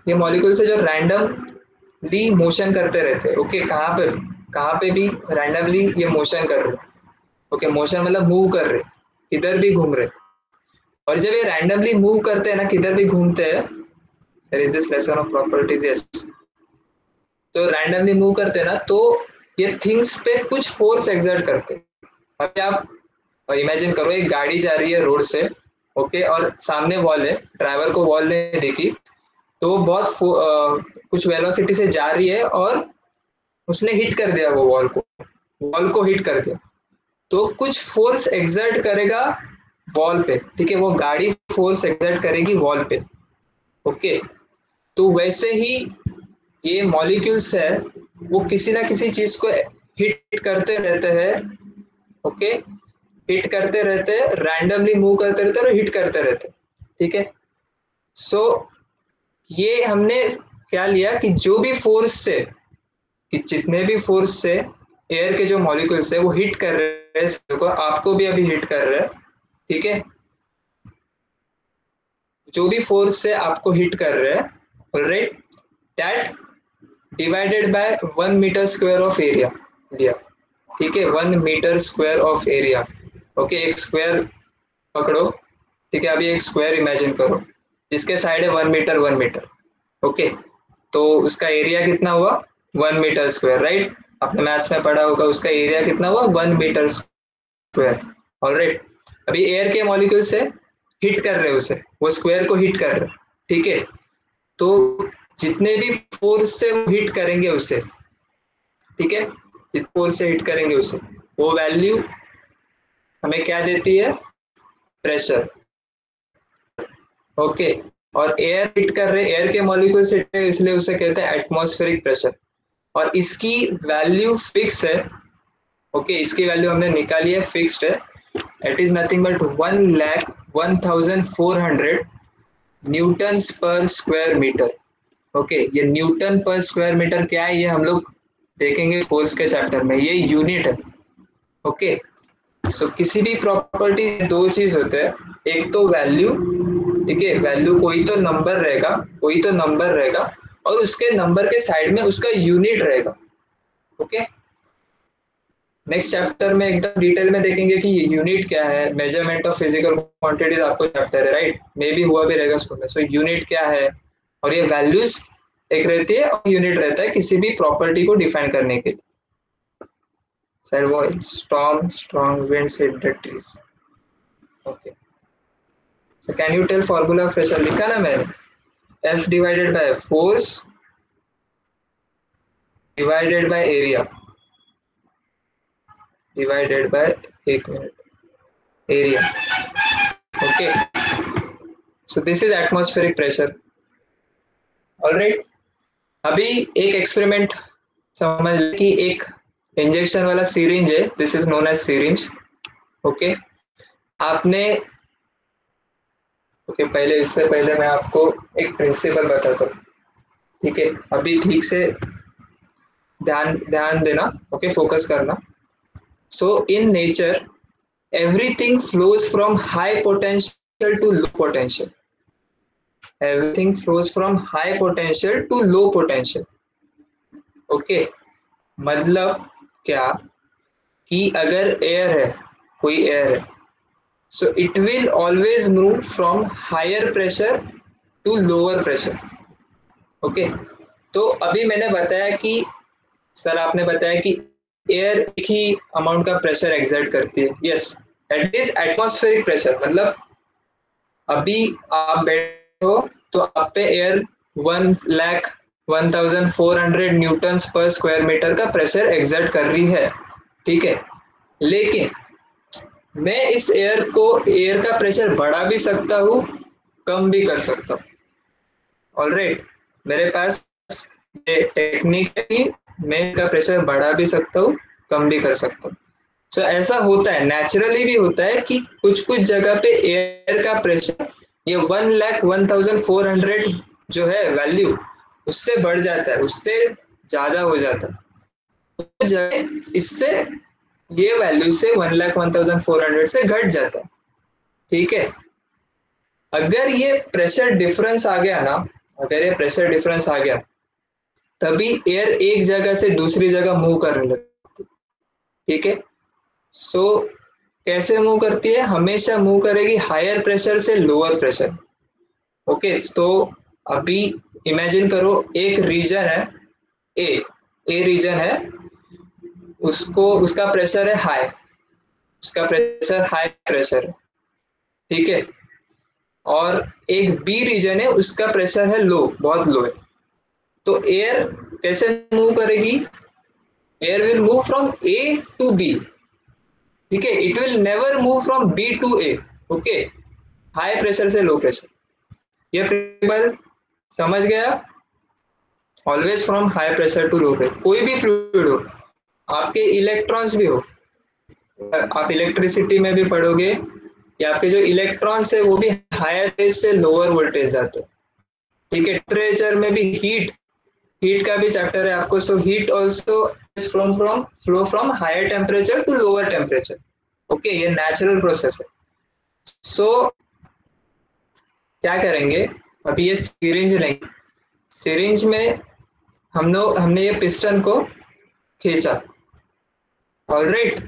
Speaker 1: ये मॉलिक्यूल्स है जो रैंडमली मोशन करते रहते हैं, ओके, कहाँ पे भी रैंडमली ये मोशन कर रहे, ओके, मोशन मतलब मूव कर रहे, इधर भी घूम रहे, और जब ये रैंडमली मूव करते हैं ना, किधर भी घूमते हैं, sir is this lesson of properties, yes, तो रैंडमली मूव करते हैं ना, तो ये थिंग्स पे कुछ फोर्स एक्सर्ट करते हैं। अभी आप इमेजिन करो, एक गाड़ी जा रही है रोड से, ओके, और सामने वॉल है, ड्राइवर को वॉल नहीं दिखी, तो वो बहुत कुछ वेलोसिटी से जा रही है और उसने हिट कर दिया वो वॉल को हिट कर दिया, तो कुछ फोर्स एक्सर्ट करेगा वॉल पे, ठीक है, वो गाड़ी फोर्स एक्सर्ट करेगी वॉल पे, ओके। तो वैसे ही ये मॉलिक्यूल्स है, वो किसी ना किसी चीज को हिट करते रहते हैं, ओके, हिट करते रहते हैं, रैंडमली मूव करते रहते हैं और हिट करते रहते हैं, ठीक है। सो ये हमने क्या लिया कि जो भी फोर्स से, कि जितने भी फोर्स से एयर के जो मॉलिक्यूल्स है वो हिट कर रहे हैं, को आपको भी अभी हिट कर रहे हैं, ठीक है, जो भी फोर्स से आपको हिट कर रहे हैं, alright, that divided by 1 metre square of area दिया, ठीक है, 1 metre square of area, okay, एक स्क्वायर पकड़ो, ठीक है, अभी एक स्क्वायर इमेजिन करो जिसके साइड है 1 मीटर 1 मीटर, ओके, तो उसका एरिया कितना हुआ, 1 मीटर स्क्वायर, राइट, आपने मैथ्स में पढ़ा होगा, उसका एरिया कितना हुआ, 1 मीटर स्क्वायर, ऑलराइट। अभी एयर के मॉलिक्यूल से हिट कर रहे हैं उसे, वो स्क्वायर को हिट कर रहे हैं, ठीक है, तो जितने भी फोर्स से वो हिट करेंगे उसे, ठीक है, जितने फोर्स से हिट करेंगे उसे, वो वैल्यू हमें क्या देती है, प्रेशर, ओके। और एयर हिट कर रहे, एयर के मॉलिक्यूल से हिट है, इसलिए उसे कहते हैं एटमॉस्फेरिक प्रेशर, और इसकी वैल्यू फिक्स है, ओके, इसकी वैल्यू हमने निकाली है, फिक्स्ड है, it is nothing but 1,01,400 Newton's पर स्क्वायर मीटर, ओके। ये न्यूटन पर स्क्वायर मीटर क्या है, ये हम लोग देखेंगे फोर्स के चैप्टर में, ये यूनिट है, ओके। सो किसी भी प्रॉपर्टी दो चीज होते हैं, एक तो वैल्यू, ठीक है, वैल्यू कोई तो नंबर रहेगा, कोई तो नंबर रहेगा, और उसके नंबर के साइड में उसका यूनिट रहेगा, ओके। नेक्स्ट चैप्टर में एकदम डिटेल में देखेंगे कि यूनिट क्या है, मेजरमेंट ऑफ फिजिकल क्वांटिटीज आपको चैप्टर है, राइट, मे भी हुआ भी रहेगा स्कूल में। सो यूनिट क्या है, और ये वैल्यूज एक रहती है और यूनिट रहता है किसी भी प्रॉपर्टी को डिफाइन करने के लिए। सर वो storm strong winds hit the trees, okay. So can you tell formula of pressure, लिखा ना मैंने, F divided by force divided by area divided by, एक minute, area, okay. So this is atmospheric pressure, alright. अभी एक experiment समझ कि एक injection वाला सीरिंज है, this is known as syringe, okay. आपने, ओके, पहले इससे पहले मैं आपको एक प्रिंसिपल बताता हूँ, ठीक है, अभी ठीक से ध्यान ध्यान देना, ओके, फोकस करना। So in nature everything flows from high potential to low potential, everything flows from high potential to low potential, okay. मतलब क्या, कि अगर एयर है, कोई एयर है, so it will always move from higher pressure to lower pressure, okay. तो अभी मैंने बताया कि, सर आपने बताया कि एयर एक ही अमाउंट का प्रेशर एक्सर्ट करती है, yes, that is atmospheric pressure, मतलब अभी आप बैठे हो तो आप पे एयर 1,01,400 न्यूटन पर स्क्वायर मीटर का प्रेशर एक्सर्ट कर रही है, ठीक है, लेकिन मैं इस एयर का प्रेशर बढ़ा भी सकता हूँ, कम भी कर सकता हूँ, ऑलराइट, मेरे पास ये टेक्निक है कि मैं इसका प्रेशर बढ़ा भी सकता हूँ, कम भी कर सकता हूँ। सो ऐसा होता है, नेचुरली भी होता है कि कुछ कुछ जगह पे एयर का प्रेशर ये 1,01,400 जो है वैल्यू, उससे बढ़ जाता है, उससे ज्यादा हो जाता है, तो जगह इससे ये वैल्यू से 1,01,400 से घट जाता है, ठीक है। अगर ये प्रेशर डिफरेंस आ गया ना, अगर ये प्रेशर डिफरेंस आ गया, तभी एयर एक जगह से दूसरी जगह मूव करने लगती है, ठीक है। सो कैसे मूव करती है, हमेशा मूव करेगी हायर प्रेशर से लोअर प्रेशर। ओके, तो अभी इमेजिन करो एक रीजन है ए, ए रीजन है, उसको उसका प्रेशर है हाई, उसका प्रेशर हाई प्रेशर है, ठीक है। और एक बी रीजन है, उसका प्रेशर है लो, बहुत लो है। तो एयर कैसे मूव करेगी, air will move from A to B, ठीक है, it will never move from B to A. Okay, high pressure से लो प्रेशर, ये प्रिंसिपल समझ गया। Always from high pressure to low pressure, कोई भी फ्लूइड हो, आपके इलेक्ट्रॉन्स भी हो, आप इलेक्ट्रिसिटी में भी पढ़ोगे कि आपके जो इलेक्ट्रॉन्स है वो भी हायर वोल्टेज से लोअर वोल्टेज जाते हैं, ठीक है। टेम्परेचर में भी हीट, हीट का भी चैप्टर है आपको। So heat also from flow from higher temperature to lower temperature. Okay, ये नेचुरल प्रोसेस है। सो क्या करेंगे, अभी ये सिरिंज लेंगे, सिरिंज में हमने ये पिस्टन को खींचा, ऑलराइट,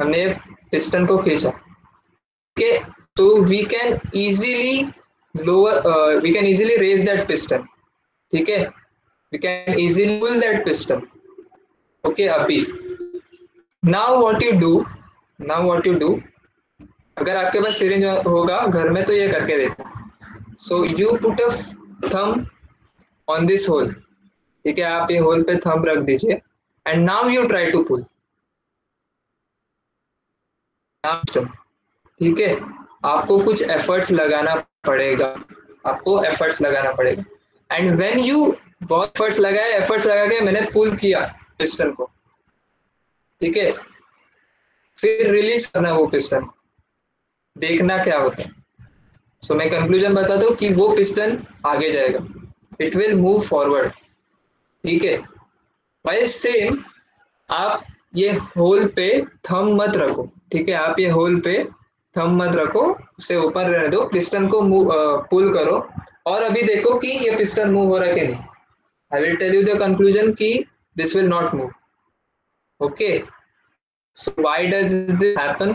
Speaker 1: हमने ये पिस्टन को खींचा, ओके। तो we can easily lower, we can easily raise that piston, ठीक है, we can easily pull that piston. Okay, अभी नाउ व्हाट यू डू, अगर आपके पास सिरिंज होगा घर में तो ये करके देखो। So you put a thumb on this hole, ठीक है, आप ये होल पे थंब रख दीजिए, and now you try to pull, ठीक है। आपको कुछ एफर्ट्स लगाना पड़ेगा, आपको एफर्ट्स लगाना पड़ेगा। एंड व्हेन यू बहुत एफर्ट्स लगाए, एफर्ट्स लगा के मैंने पुल किया पिस्टन को, ठीक है, फिर रिलीज करना वो पिस्टन को, देखना क्या होता है। सो मैं कंक्लूजन बता दूं कि वो पिस्टन आगे जाएगा, इट विल मूव फॉरवर्ड, ठीक है। भाई सेम, आप ये होल पे थंब मत रखो, ठीक है, आप ये होल पे थंब मत रखो, उसे ऊपर रहने दो, पिस्टन को पुल करो, और अभी देखो कि ये पिस्टन मूव हो रहा है कि नहीं। I will tell you the conclusion कि this will not move. Okay, so why does this happen,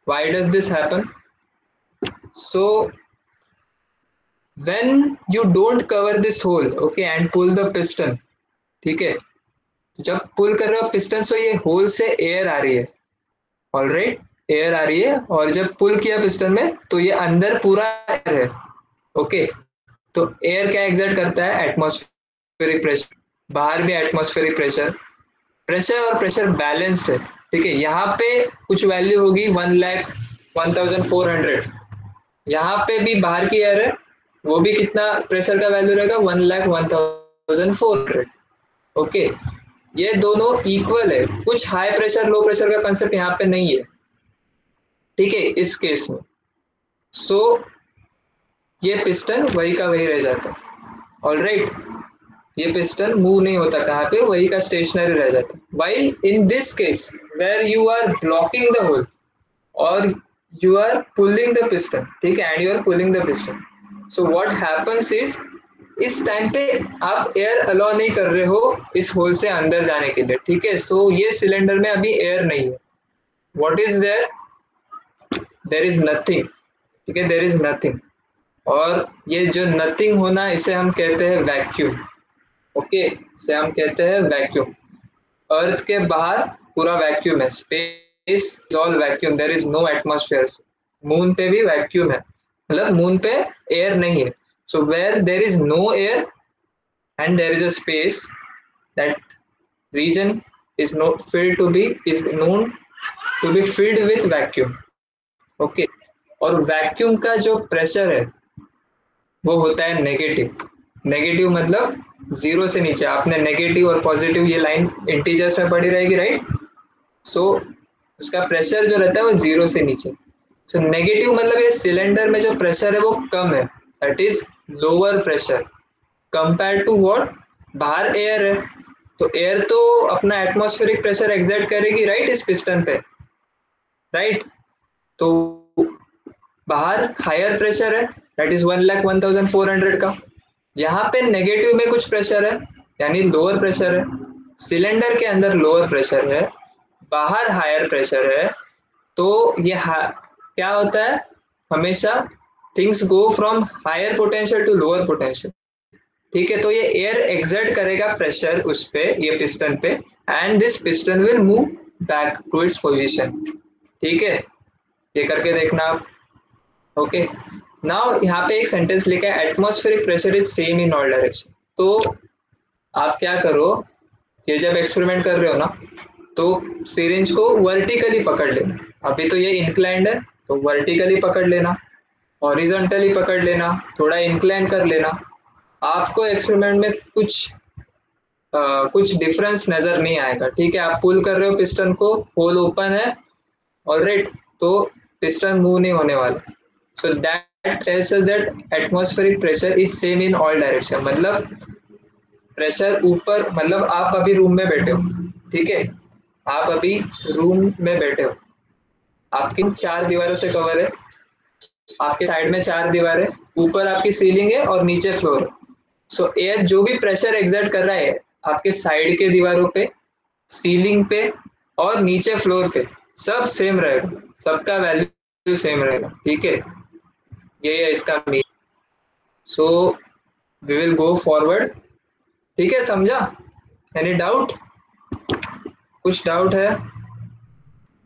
Speaker 1: why does this happen? So when you don't cover this hole, okay, and pull the piston, ठीक है, जब पुल कर रहे हो piston, सो ये whole से air आ रही है, ऑलराइट, एयर आ रही है, और जब पुल किया पिस्टन में तो ये अंदर पूरा एयर है। ओके, तो एयर क्या एग्जर्ट करता है, एटमॉस्फेरिक प्रेशर, बाहर भी एटमॉस्फेरिक प्रेशर, प्रेशर और प्रेशर बैलेंस्ड है, ठीक है। यहाँ पे कुछ वैल्यू होगी 1,0400, यहाँ पे भी बाहर की एयर है, वो भी कितना प्रेशर का वैल्यू रहेगा, 1,01,400। ओके, ये दोनों इक्वल है, कुछ हाई प्रेशर लो प्रेशर का कंसेप्ट यहाँ पे नहीं है, ठीक है, इस केस में। सो ये पिस्टन वही का वही रह जाता है, ऑलराइट, ये पिस्टन मूव नहीं होता, कहाँ पे, वही का स्टेशनरी रह जाता है। While in this case where you are blocking the hole और you are pulling the piston, ठीक है, and you are pulling the piston, so what happens is, इस टाइम पे आप एयर अलाउ नहीं कर रहे हो इस होल से अंदर जाने के लिए, ठीक है। सो ये सिलेंडर में अभी एयर नहीं है, what is there, there is nothing, ठीक है, देयर इज नथिंग, और ये जो नथिंग होना, इसे हम कहते हैं वैक्यूम। ओके, इसे हम कहते हैं वैक्यूम। अर्थ के बाहर पूरा वैक्यूम है, space is all vacuum, there is no atmosphere. Moon पे भी वैक्यूम है, मतलब मून पे एयर नहीं है। So where there is no air and there is a space, that region is not filled to be, is known to be filled with vacuum। Okay, और vacuum का जो प्रेशर है वो होता है नेगेटिव, नेगेटिव मतलब जीरो से नीचे। आपने नेगेटिव और पॉजिटिव ये लाइन इंटीजर्स में पढ़ी रहेगी, राइट। सो उसका प्रेशर जो रहता है वो जीरो से नीचे। सो नेगेटिव मतलब ये सिलेंडर में जो प्रेशर है वो कम है, that is lower pressure compare to what, बाहर एयर है, तो एयर तो अपना एटमॉस्फेरिक प्रेशर एग्जर्ट करेगी, राइट, इस पिस्टन पे, राइट। तो बाहर हायर प्रेशर है, दैट इज 1,01,400 का, यहाँ पे नेगेटिव में कुछ प्रेशर है, यानी लोअर प्रेशर है, सिलेंडर के अंदर लोअर प्रेशर है, बाहर हायर प्रेशर है, तो ये क्या होता है, हमेशा things go from higher potential to lower potential. ठीक है, तो ये एयर एक्सर्ट करेगा प्रेशर उस पे, ये पिस्टन पे, and this piston will move back to its position. ठीक है, ये करके देखना आप। ओके, नाउ यहाँ पे एक सेंटेंस लिखा है atmospheric pressure is same in all direction. तो आप क्या करो, ये जब एक्सपेरिमेंट कर रहे हो ना, तो सिरिंज को वर्टिकली पकड़ लेना। अभी तो ये इंक्लाइंड है, तो वर्टिकली पकड़ लेना, हॉरिजॉन्टली पकड़ लेना, थोड़ा इंक्लाइन कर लेना। आपको एक्सपेरिमेंट में कुछ डिफरेंस नजर नहीं आएगा। ठीक है, आप पुल कर रहे हो पिस्टन को, होल ओपन है ऑलराइट, तो पिस्टन मूव नहीं होने वाला। So that tells us that atmospheric pressure is same in all direction. मतलब प्रेशर ऊपर, मतलब आप अभी रूम में बैठे हो, ठीक है, आप अभी रूम में बैठे हो, आपकी 4 दीवारों से कवर है, आपके साइड में 4 दीवारें, ऊपर आपकी सीलिंग है और नीचे फ्लोर है। सो एयर जो भी प्रेशर एक्सर्ट कर रहा है आपके साइड के दीवारों पे, सीलिंग पे और नीचे फ्लोर पे, सब सेम रहेगा, सबका वैल्यू सेम रहेगा। ठीक है, ये है इसका mean. So we will go forward. ठीक है, समझा? Any doubt? कुछ डाउट है?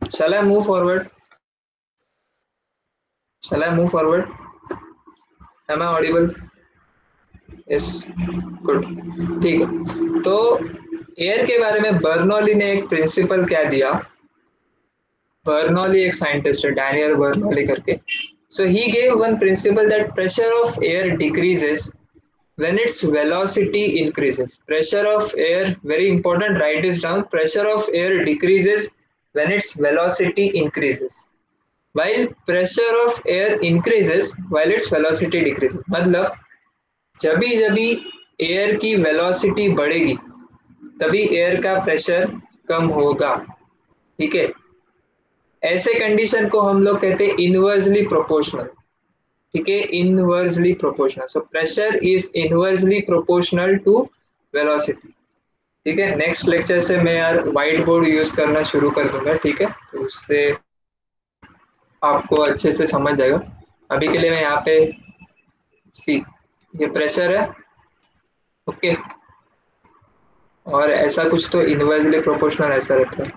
Speaker 1: Shall I move forward? Shall I move forward? Am I audible? Yes, good. ठीक है, तो एयर के बारे में बर्नौली ने एक प्रिंसिपल क्या दिया। बर्नौली एक साइंटिस्ट है, डैनियल बर्नौली करके। So he gave one principle that pressure of air decreases when its velocity increases. Pressure of air, very important, write this down. Pressure of air decreases when its velocity increases, while pressure of air increases while its velocity decreases. मतलब जभी जभी air की velocity बढ़ेगी तभी air का pressure कम होगा। ठीक है, ऐसे कंडीशन को हम लोग कहते हैं इनवर्सली प्रोपोर्शनल। ठीक है, inversely proportional. So pressure is inversely proportional to velocity. ठीक है, नेक्स्ट लेक्चर से मैं यार व्हाइट बोर्ड यूज करना शुरू कर दूंगा। ठीक है, तो उससे आपको अच्छे से समझ जाएगा। अभी के लिए मैं यहाँ पे सी, ये प्रेशर है, ओके, और ऐसा कुछ तो इनवर्सली प्रोपोर्शनल ऐसा रहता है।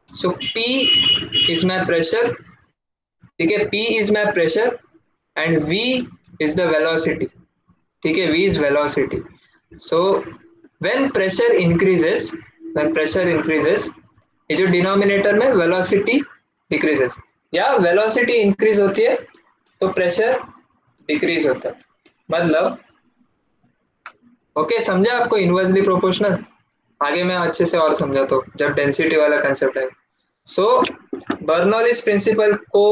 Speaker 1: सो P इज माई प्रेशर। ठीक है, P is my pressure and V is the velocity. ठीक है, V is velocity. So when pressure increases, when pressure increases, ये जो डिनोमिनेटर में वेलोसिटी डिक्रीजेस, या वेलोसिटी इंक्रीज होती है तो प्रेशर डिक्रीज होता है। मतलब ओके, समझा आपको इनवर्सली प्रोपोर्शनल? आगे मैं अच्छे से और समझाता हूँ जब डेंसिटी वाला कंसेप्ट है। सो बर्नौलीज प्रिंसिपल को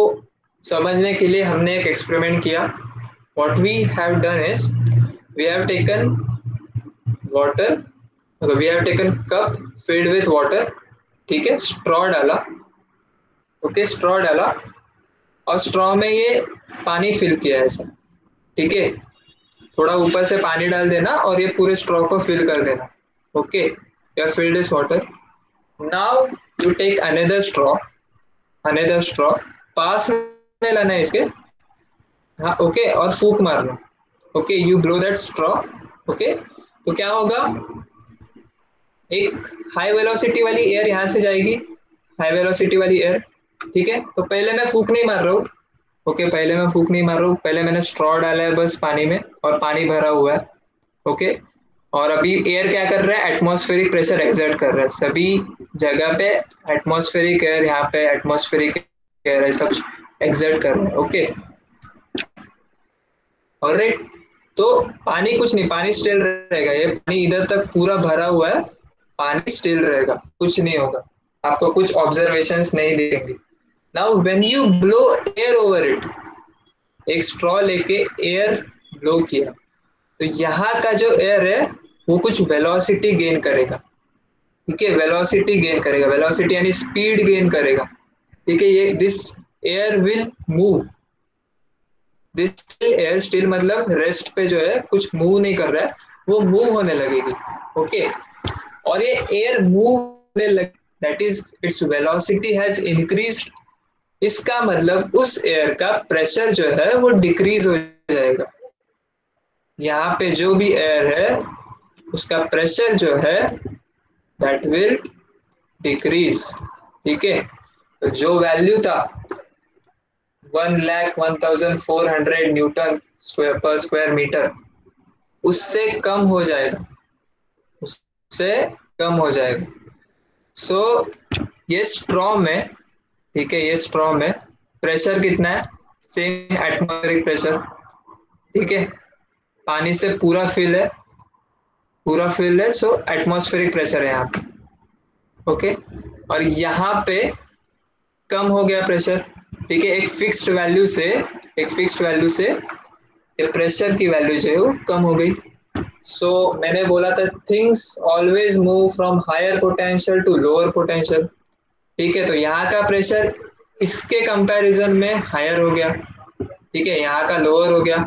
Speaker 1: समझने के लिए हमने एक एक्सपेरिमेंट किया। What we have done is we have taken water, we have taken cup filled with water. ठीक है, स्ट्रॉ डाला, ओके, स्ट्रॉ डाला और स्ट्रॉ में ये पानी फिल किया ऐसा। ठीक है, थोड़ा ऊपर से पानी डाल देना और ये पूरे स्ट्रॉ को फिल कर देना। Okay, your filled is water. Now you take another straw, another straw, पास में लाना है इसके, हाँ, ओके, और फूक मारना। Okay, you blow that straw. Okay, तो क्या होगा, एक हाई वेलोसिटी वाली एयर यहाँ से जाएगी, हाई वेलोसिटी वाली एयर। ठीक है, तो पहले मैं फूक नहीं मार रहा हूँ। ओके, पहले मैं फूक नहीं मार रहा हूँ, पहले मैंने स्ट्रॉ डाला है बस पानी में और पानी भरा हुआ है। ओके, और अभी एयर क्या कर रहा है, एटमॉस्फेरिक प्रेशर एक्सर्ट कर रहा है सभी जगह पे। एटमॉस्फेरिक एयर, यहाँ पे एटमॉस्फेरिक एयर है, सब एक्सर्ट कर रहा है। ओके, ऑलराइट, तो पानी कुछ नहीं, पानी स्टिल रहेगा, ये पानी इधर तक पूरा भरा हुआ है, पानी स्टिल रहेगा, कुछ नहीं होगा, आपको कुछ ऑब्जर्वेशंस नहीं देंगे। Now when you blow air over it, एक स्ट्रॉ लेके एयर ब्लो किया, तो यहाँ का जो एयर है वो कुछ वेलोसिटी गेन करेगा। ठीक है, वेलोसिटी गेन करेगा, वेलोसिटी यानी स्पीड गेन करेगा। ठीक है, ये this air will move, this air still, मतलब रेस्ट पे जो है, कुछ मूव नहीं कर रहा है, वो मूव होने लगेगी। ओके, और ये एयर मूव होने लग, that is its velocity has increased इसका मतलब उस एयर का प्रेशर जो है वो डिक्रीज हो जाएगा। यहाँ पे जो भी एयर है उसका प्रेशर जो है दैट विल डिक्रीज। ठीक है, तो जो वैल्यू था 1,01,400 न्यूटन स्क्वायर पर स्क्वायर मीटर, उससे कम हो जाएगा, उससे कम हो जाएगा। सो ये स्ट्रॉ में, ठीक है, ये स्ट्रॉ में प्रेशर कितना है, सेम एटमॉस्फेरिक प्रेशर। ठीक है, पानी से पूरा फिल है, पूरा फिल है, सो एटमॉस्फेरिक प्रेशर है यहाँ पे। ओके, और यहाँ पे कम हो गया प्रेशर। ठीक है, एक फिक्स्ड वैल्यू से, एक फिक्स्ड वैल्यू से ये प्रेशर की वैल्यू जो है वो कम हो गई। सो मैंने बोला था things always move from higher potential to lower potential. ठीक है, तो यहाँ का प्रेशर इसके कंपैरिजन में हायर हो गया, ठीक है, यहाँ का लोअर हो गया।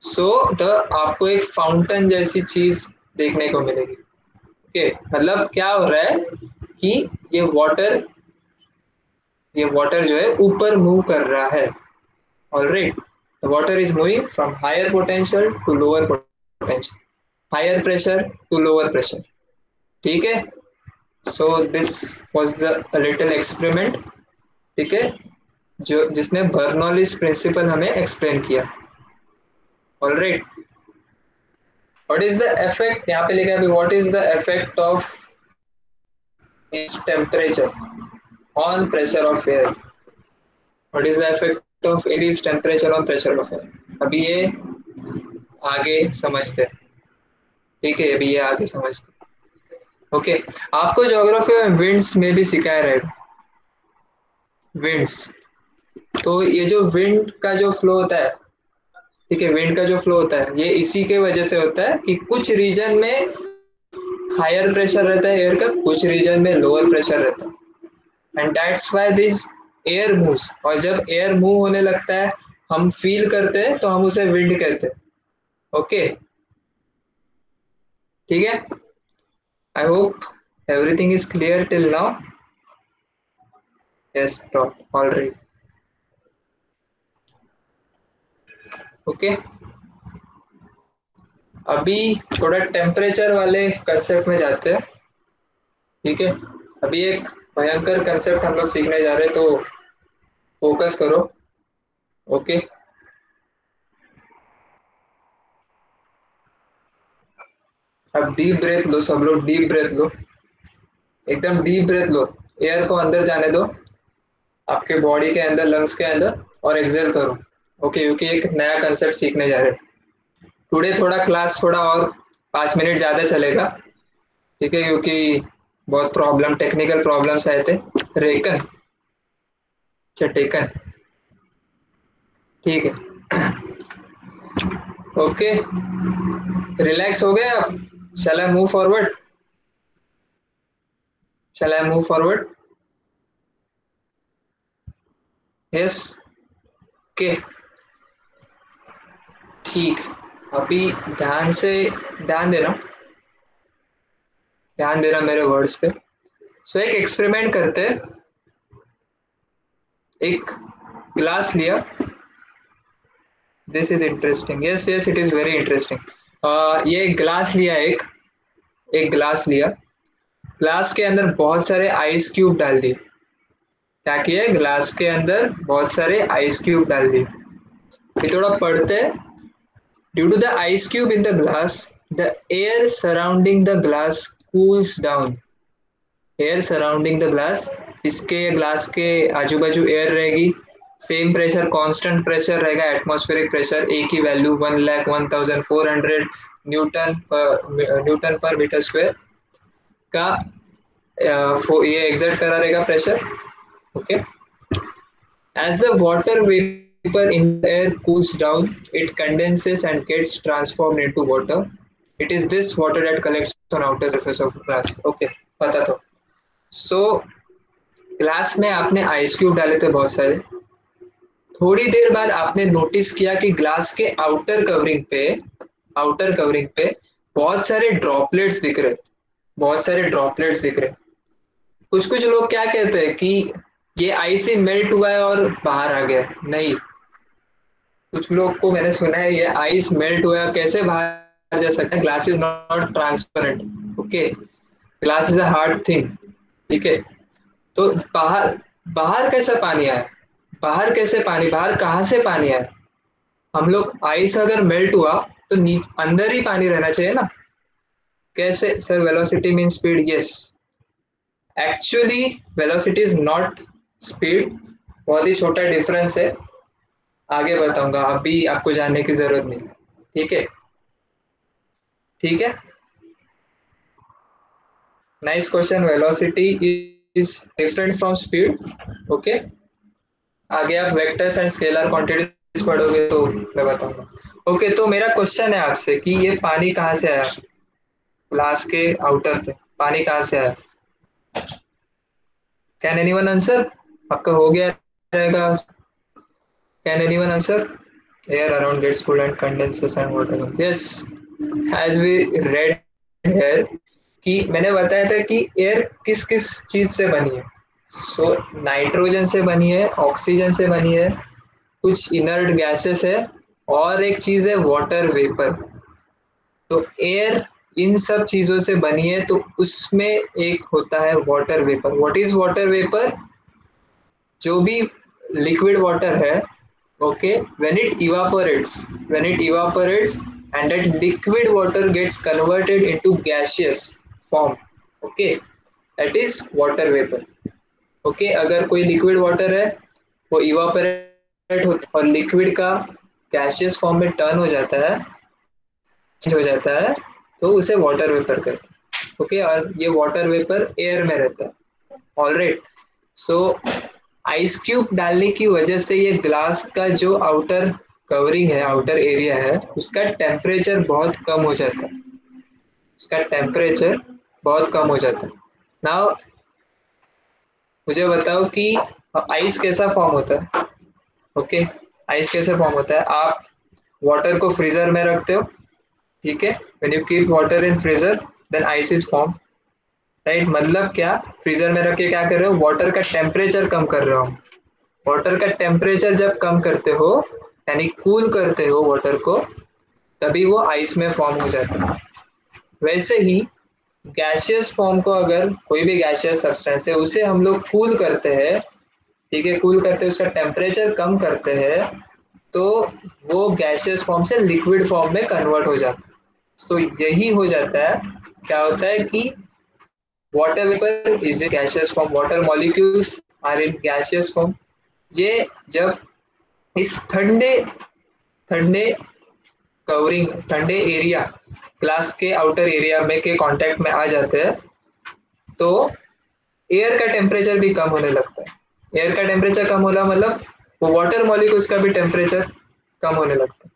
Speaker 1: सो द आपको एक फाउंटेन जैसी चीज देखने को मिलेगी। ओके, मतलब क्या हो रहा है कि ये वाटर, ये वाटर जो है ऊपर मूव कर रहा है। Alright, the water is moving from higher potential to lower potential, higher pressure to lower pressure. ठीक है, so this was the little experiment. ठीक है, जो जिसने बर्नौलीज प्रिंसिपल हमें एक्सप्लेन किया। Alright, what is the effect, यहाँ पे लिखा है what is the effect of temperature on pressure of air. What is the effect of air's temperature on pressure of air. अभी ये आगे समझते हैं। ठीक है, अभी ये आगे समझते। ओके, आपको ज्योग्राफी में विंड्स में भी सिखाया रहेगा, विंड्स। तो ये जो विंड का जो फ्लो होता है, ठीक है, विंड का जो फ्लो होता है ये इसी के वजह से होता है कि कुछ रीजन में हायर प्रेशर रहता है एयर का, कुछ रीजन में लोअर प्रेशर रहता है, and that's why this air moves. और जब एयर मूव होने लगता है हम फील करते हैं तो हम उसे विंड कहते हैं। ओके, ठीक है, I hope everything is clear till now. Yes dot already. Okay, अभी थोड़ा टेम्परेचर वाले कंसेप्ट में जाते हैं। ठीक है, अभी एक भयंकर कंसेप्ट हम लोग सीखने जा रहे हैं, तो फोकस करो। ओके, अब डीप ब्रेथ लो, सब लोग डीप ब्रेथ लो, एकदम डीप ब्रेथ लो, एयर को अंदर जाने दो आपके बॉडी के अंदर, लंग्स के अंदर, और एक्सेल करो। ओके, क्योंकि एक नया कंसेप्ट सीखने जा रहे हैं टुडे। थोड़ा क्लास थोड़ा और 5 मिनट ज़्यादा चलेगा, ठीक है, क्योंकि बहुत प्रॉब्लम, टेक्निकल प्रॉब्लम्स आए थे। रेकन, टेकन, ठीक है। ओके, रिलैक्स हो गए आप? Shall I move forward, shall I move forward? Yes, okay, ठीक। अभी ध्यान देना, ध्यान देना मेरे वर्ड्स पे। सो एक एक्सपेरिमेंट करते हैं। एक ग्लास लिया, this is interesting, yes yes it is very interesting. ये ग्लास लिया, एक ग्लास लिया, ग्लास के अंदर बहुत सारे आइस क्यूब डाल दिए। क्या किया, ग्लास के अंदर बहुत सारे आइस क्यूब डाल दिए। ये थोड़ा पढ़ते हैं। Due to the ice cube in the glass, the air surrounding the glass cools down. Air surrounding the glass, इसके ग्लास के आजू बाजू एयर रहेगी, सेम प्रेशर, कांस्टेंट प्रेशर रहेगा, एटमॉस्फेरिक प्रेशर एक ही value 1,01,400 newton per metre square का ये एग्जर्ट करा रहेगा pressure. Okay, as the water vapor in the air cools down, it condenses and gets transformed into water. It is this water that collects on outer surface of glass. Okay, पता तो। So glass में आपने ice cube डाले थे बहुत सारे। थोड़ी देर बाद आपने नोटिस किया कि ग्लास के आउटर कवरिंग पे बहुत सारे ड्रॉपलेट्स दिख रहे, बहुत सारे ड्रॉपलेट्स दिख रहे। कुछ कुछ लोग क्या कहते हैं कि ये आइस ही मेल्ट हुआ है और बाहर आ गया, नहीं। कुछ लोग को मैंने सुना है ये आइस मेल्ट हुआ है, कैसे बाहर जा सकता है? Glass is not transparent, okay, glass is a hard thing, ठीक है। तो बाहर बाहर कैसे पानी आया? बाहर कैसे पानी, बाहर कहाँ से पानी आया? हम लोग आइस अगर मेल्ट हुआ तो अंदर ही पानी रहना चाहिए ना। कैसे sir? Velocity mean speed, yes. Actually velocity is not speed, बहुत ही छोटा डिफरेंस है, आगे बताऊंगा, अभी आपको जानने की जरूरत नहीं, ठीक है? ठीक है, nice question. Velocity is different from speed, okay. आगे आप वेक्टर्स एंड स्केलर क्वांटिटीज पढ़ोगे तो मैं बताऊंगा। ओके, तो मेरा क्वेश्चन है आपसे कि ये पानी कहाँ से आया? ग्लास के आउटर पे पानी कहाँ से आया? Can anyone answer? आपका हो गया रहेगा। Can anyone answer? Air around gets cooled and condenses and water comes. Yes, as we read here कि मैंने बताया था कि एयर किस किस चीज से बनी है। सो नाइट्रोजन से बनी है, ऑक्सीजन से बनी है, कुछ इनर्ट गैसेस है, और एक चीज है वाटर वेपर। तो एयर इन सब चीजों से बनी है, तो उसमें एक होता है water vapour. What is water vapour? जो भी लिक्विड वाटर है, okay, when it evaporates and that liquid water gets converted into gaseous form, okay, that is water vapor, okay। अगर कोई लिक्विड वाटर है, वो इवापोरेट होता है और लिक्विड का गैसियस फॉर्म में टर्न हो जाता है, चेंज हो जाता है, तो उसे वाटर वेपर कहते हैं, ओके। और ये वाटर वेपर एयर में रहता है, ऑलराइट। सो आइस क्यूब डालने की वजह से ये ग्लास का जो आउटर कवरिंग है, आउटर एरिया है, उसका टेम्परेचर बहुत कम हो जाता है, उसका टेम्परेचर बहुत कम हो जाता है। नाउ मुझे बताओ कि आइस कैसा फॉर्म होता है, ओके। आइस कैसे फॉर्म होता है? आप वाटर को फ्रीजर में रखते हो, ठीक है। When you keep water in freezer then ice is form, right. मतलब क्या? फ्रीजर में रख के क्या कर रहे हो? वाटर का टेम्परेचर कम कर रहे हो। वाटर का टेम्परेचर जब कम करते हो, यानी कूल करते हो वाटर को, तभी वो आइस में फॉर्म हो जाता है। वैसे ही गैसियस फॉर्म को, अगर कोई भी गैसियस सब्सटेंस है उसे हम लोग कूल करते हैं, ठीक है, कूल करते हैं, उसका टेम्परेचर कम करते हैं, तो वो गैसियस फॉर्म से लिक्विड फॉर्म में कन्वर्ट हो जाता है। सो यही हो जाता है। क्या होता है कि water vapour is a gaseous form, water molecules are in gaseous form. ये जब इस ठंडे ठंडे कवरिंग, ठंडे एरिया, ग्लास के आउटर एरिया में के कांटेक्ट में आ जाते हैं, तो एयर का टेम्परेचर भी कम होने लगता है। एयर का टेम्परेचर कम होना मतलब वो वाटर मॉलिक्यूल्स का भी टेम्परेचर कम होने लगता है,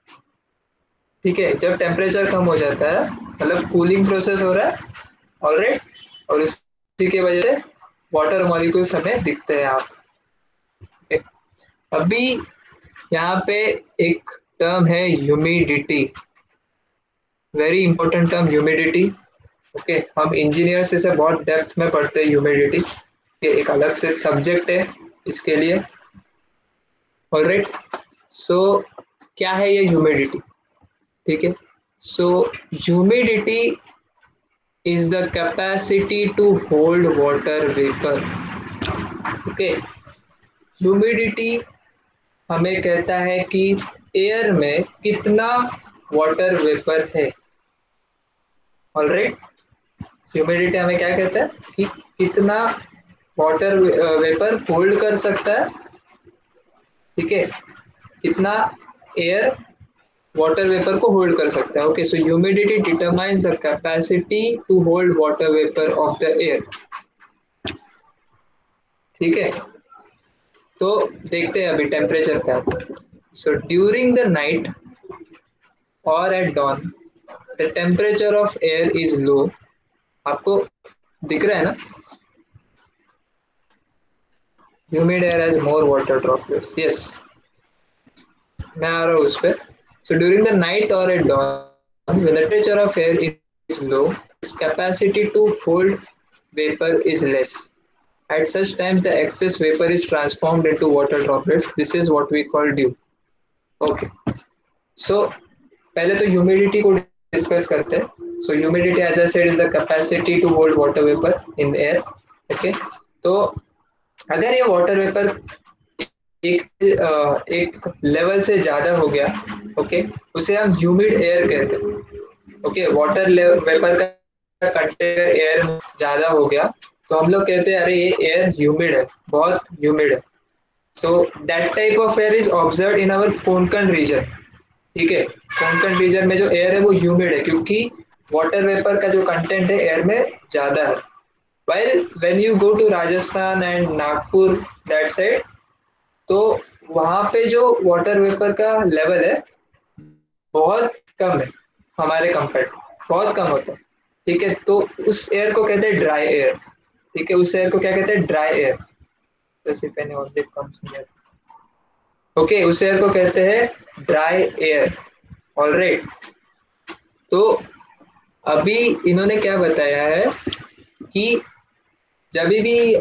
Speaker 1: ठीक है। जब टेम्परेचर कम हो जाता है मतलब कूलिंग प्रोसेस हो रहा है, ऑलराइट, और उसी की वजह से वाटर मॉलिक्यूल्स हमें दिखते हैं आप, okay? अभी यहाँ पे एक टर्म है humidity, very important term humidity, okay. हम इंजीनियर्स इसे बहुत डेप्थ में पढ़ते हैं ह्यूमिडिटी, एक अलग से सब्जेक्ट है इसके लिए, ऑलराइट। सो क्या है ये ह्यूमिडिटी, ठीक है। So humidity is the capacity to hold water vapour, okay. Humidity हमें कहता है कि एयर में कितना वाटर वेपर है, ऑलराइट। ह्यूमिडिटी हमें क्या कहता है कि कितना वाटर वेपर होल्ड कर सकता है, ठीक है, कितना एयर वाटर वेपर को होल्ड कर सकता है, okay. So humidity determines the capacity to hold water vapour of the air, ठीक है। तो देखते हैं अभी टेम्परेचर क्या है। सो ड्यूरिंग द नाइट और at dawn the temperature of air is low. आपको दिख रहा है ना? Humid air has more water droplets, yes, मैं आ रहा हूँ उस पर। सो ड्यूरिंग द नाइट और at dawn when the temperature of air is low, its capacity to hold vapor is less, At such times, the excess vapor is transformed into water droplets. This is what we call dew. Okay. So पहले तो humidity को discuss करते हैं. So humidity as I said is the capacity to hold water vapour in air. Okay. तो अगर ये water vapour एक level से ज्यादा हो गया, ओके, उसे हम ह्यूमिड एयर कहते हैं. ओके. वाटर वेपर का कंटेनर एयर ज्यादा हो गया तो हम लोग कहते हैं अरे ये एयर ह्यूमिड है, बहुत ह्यूमिड है. So that type of air is observe in our Konkan region. ठीक है. कोंकण रीजन में जो एयर है वो ह्यूमिड है क्योंकि वाटर वेपर का जो कंटेंट है एयर में ज्यादा है. While when you go to Rajasthan and Nagpur that side, तो वहां पे जो वाटर वेपर का लेवल है बहुत कम है हमारे कंपेयर, बहुत कम होता है. ठीक है. तो उस एयर को कहते हैं ड्राई एयर. ठीक है. उस एयर को क्या कहते हैं? Dry air. जैसे मैंने ऑब्जेक्ट कम्स नियर. ओके. उस एयर को कहते हैं ड्राई एयर. ऑलराइट. तो अभी इन्होंने क्या बताया है कि जब भी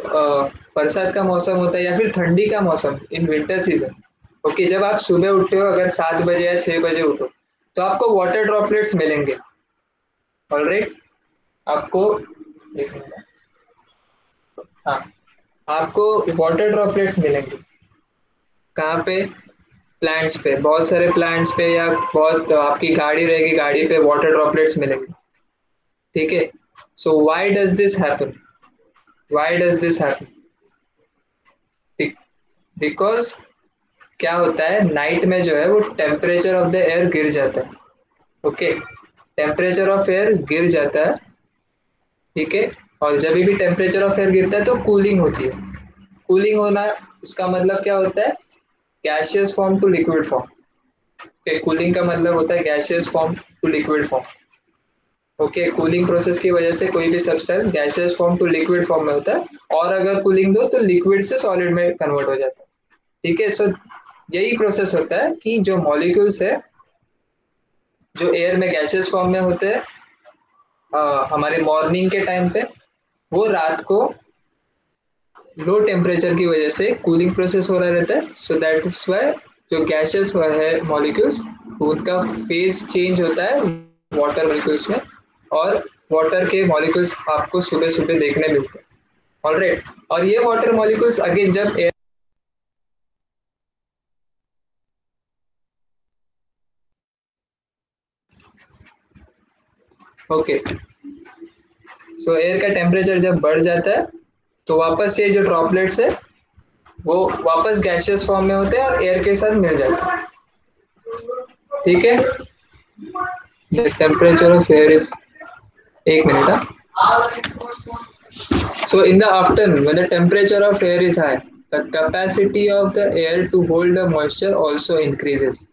Speaker 1: बरसात का मौसम होता है या फिर ठंडी का मौसम इन विंटर सीजन, ओके, जब आप सुबह उठते हो अगर 7 बजे या 6 बजे उठो तो आपको वाटर ड्रॉपलेट्स मिलेंगे. ऑलराइट. आपको एक मिनट. हाँ, आपको वाटर ड्रॉपलेट्स मिलेंगे. कहाँ पे? प्लांट्स पे. बहुत सारे प्लांट्स पे या बहुत आपकी गाड़ी रहेगी, गाड़ी पे वाटर ड्रॉपलेट्स मिलेंगे. ठीक है. सो why does this happen? Why does this happen? Because क्या होता है, नाइट में जो है वो टेम्परेचर ऑफ द एयर गिर जाता है. ओके. टेम्परेचर ऑफ एयर गिर जाता है. ठीक है. और जब भी टेम्परेचर ऑफ एयर गिरता है तो कूलिंग होती है. कूलिंग होना उसका मतलब क्या होता है? Gaseous form to liquid form. Okay. Cooling का मतलब होता है gaseous form to liquid form. Okay. Cooling process की वजह से कोई भी substance gaseous form to liquid form में होता है और अगर कूलिंग दो तो लिक्विड से सॉलिड में कन्वर्ट हो जाता है. ठीक है. सो यही प्रोसेस होता है कि जो मॉलिक्यूल्स है जो एयर में गैसियस फॉर्म में होते हैं हमारे मॉर्निंग के टाइम पे, वो रात को लो टेम्परेचर की वजह से कूलिंग प्रोसेस हो रहा रहता है. सो दैट्स व्हाई जो गैसेस है मॉलिक्यूल्स उनका फेज चेंज होता है वाटर मॉलिक्यूल्स में और वाटर के मॉलिक्यूल्स आपको सुबह सुबह देखने मिलते हैं. ऑलराइट. और ये वाटर मॉलिक्यूल्स अगेन जब एयर ओके. सो एयर का टेम्परेचर जब बढ़ जाता है तो वापस ये जो ड्रॉपलेट्स है वो वापस गैसियस फॉर्म में होते हैं और एयर के साथ मिल जाते हैं. ठीक है. The temperature of air is, एक minute. So in the afternoon, when the temperature of air is high, the capacity of the air to hold the moisture also increases.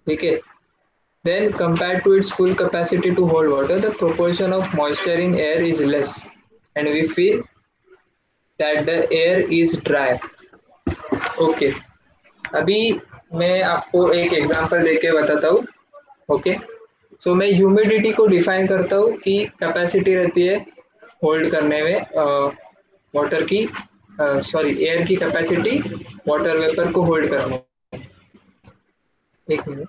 Speaker 1: Okay. Then compared to its full capacity to hold water, the proportion of moisture in air is less, and we feel that the air is dry. Okay. अभी मैं आपको एक example देके बताता हूँ. Okay. So मैं humidity को define करता हूँ कि कैपेसिटी रहती है होल्ड करने में वाटर की, सॉरी एयर की कैपेसिटी वाटर वेपर को होल्ड करने में. एक मिनट.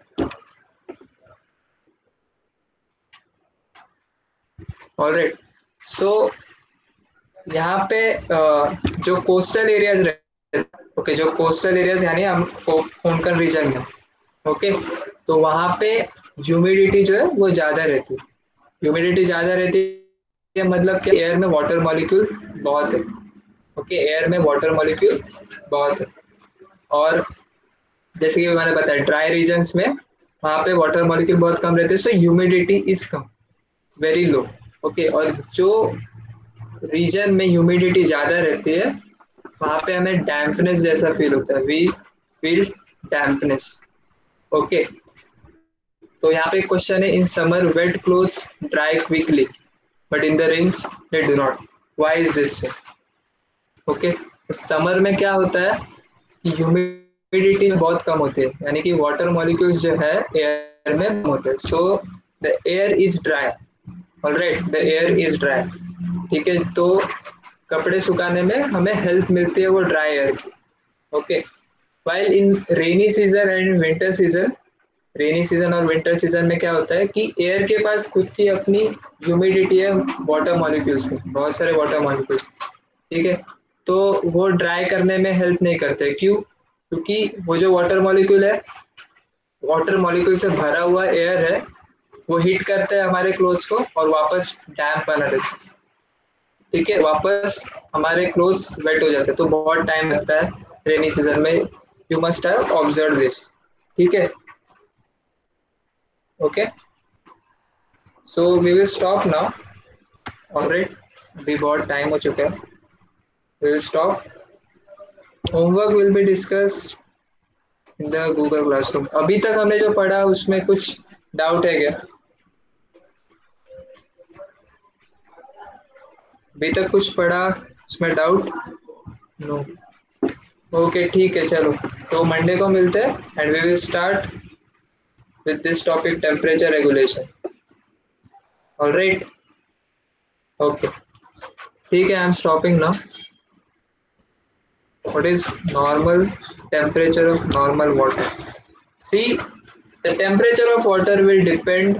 Speaker 1: ऑलराइट. सो यहाँ पे जो कोस्टल एरियाज रहते हैं, ओके, जो कोस्टल एरियाज यानी हम कोंकण रीजन में, ओके, तो वहाँ पे ह्यूमिडिटी जो है वो ज़्यादा रहती है. ह्यूमिडिटी ज़्यादा रहती है मतलब कि एयर में वाटर मॉलिक्यूल बहुत है. ओके. एयर में वाटर मॉलिक्यूल बहुत है. और जैसे कि मैंने बताया ड्राई रीजन्स में वहाँ पे वाटर मॉलिक्यूल बहुत कम रहते हैं. सो ह्यूमिडिटी इज कम, वेरी लो. ओके. और जो रीजन में ह्यूमिडिटी ज़्यादा रहती है वहाँ पे हमें डैम्पनेस जैसा फील होता है. We feel dampness. ओके. तो यहाँ पे क्वेश्चन है, in summer wet clothes dry quickly but in the rains they do not. Why is this so? Okay. Summer में क्या होता है कि ह्यूमिडिटी बहुत कम होती है, यानी कि वाटर मॉलिक्यूल्स जो है एयर में कम होते हैं. So the air is dry. Alright. The air is dry. ठीक है. तो कपड़े सुखाने में हमें हेल्प मिलती है वो ड्राई एयर की. Okay, while in rainy season and winter season, rainy season और विंटर सीजन में क्या होता है कि एयर के पास खुद की अपनी ह्यूमिडिटी है वाटर मॉलिक्यूल्स की, बहुत सारे वाटर मॉलिक्यूल्स. ठीक है, तो वो ड्राई करने में हेल्प नहीं करते. क्यों? क्योंकि वो जो वाटर मॉलिक्यूल है, वाटर मॉलिक्यूल से भरा हुआ एयर है, वो हीट करते हैं हमारे क्लोथ्स को और वापस डैम्प बना देते हैं. ठीक है, वापस हमारे क्लोथ्स वेट हो जाते हैं, तो बहुत टाइम लगता है रेनी सीजन में. You must have observe this. ठीक है, okay, so we will stop now. Alright, अभी बहुत टाइम हो चुका है. We will stop. Homework will be discuss in the Google classroom. अभी तक हमने जो पढ़ा उसमें कुछ डाउट है क्या? अभी तक कुछ पढ़ा उसमें डाउट? नो. ओके, ठीक है, चलो. तो मंडे को मिलते हैं and we will start with this topic, temperature regulation. Alright, okay, ठीक है. I am stopping now. What is normal temperature of normal water? See, the temperature of water will depend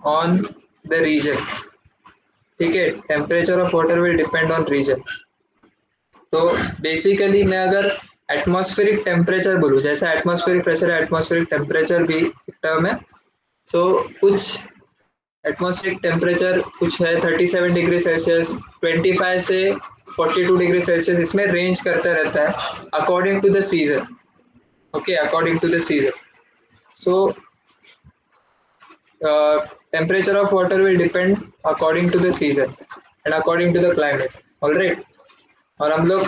Speaker 1: on the region. ठीक है, temperature of water will depend on region. तो basically मैं अगर atmospheric temperature बोलूँ, जैसा atmospheric pressure है, atmospheric temperature भी term है. सो कुछ एटमॉस्फेरिक टेम्परेचर कुछ है 37 डिग्री सेल्सियस, 25 से 42 डिग्री सेल्सियस, इसमें रेंज करता रहता है according to the season. Okay, according to the season. So temperature of water will depend according to the season and according to the climate. Alright, और हम लोग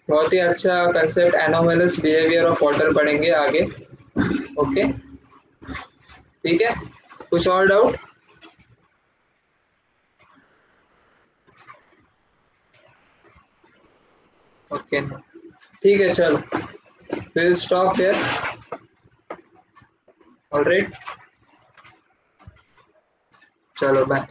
Speaker 1: बहुत ही अच्छा concept anomalous behaviour of water पढ़ेंगे आगे. ओके, ठीक है. कुछ और डाउट? ओके, ठीक है, चलो. Will stop there. ऑलराइट, चलो, बाय.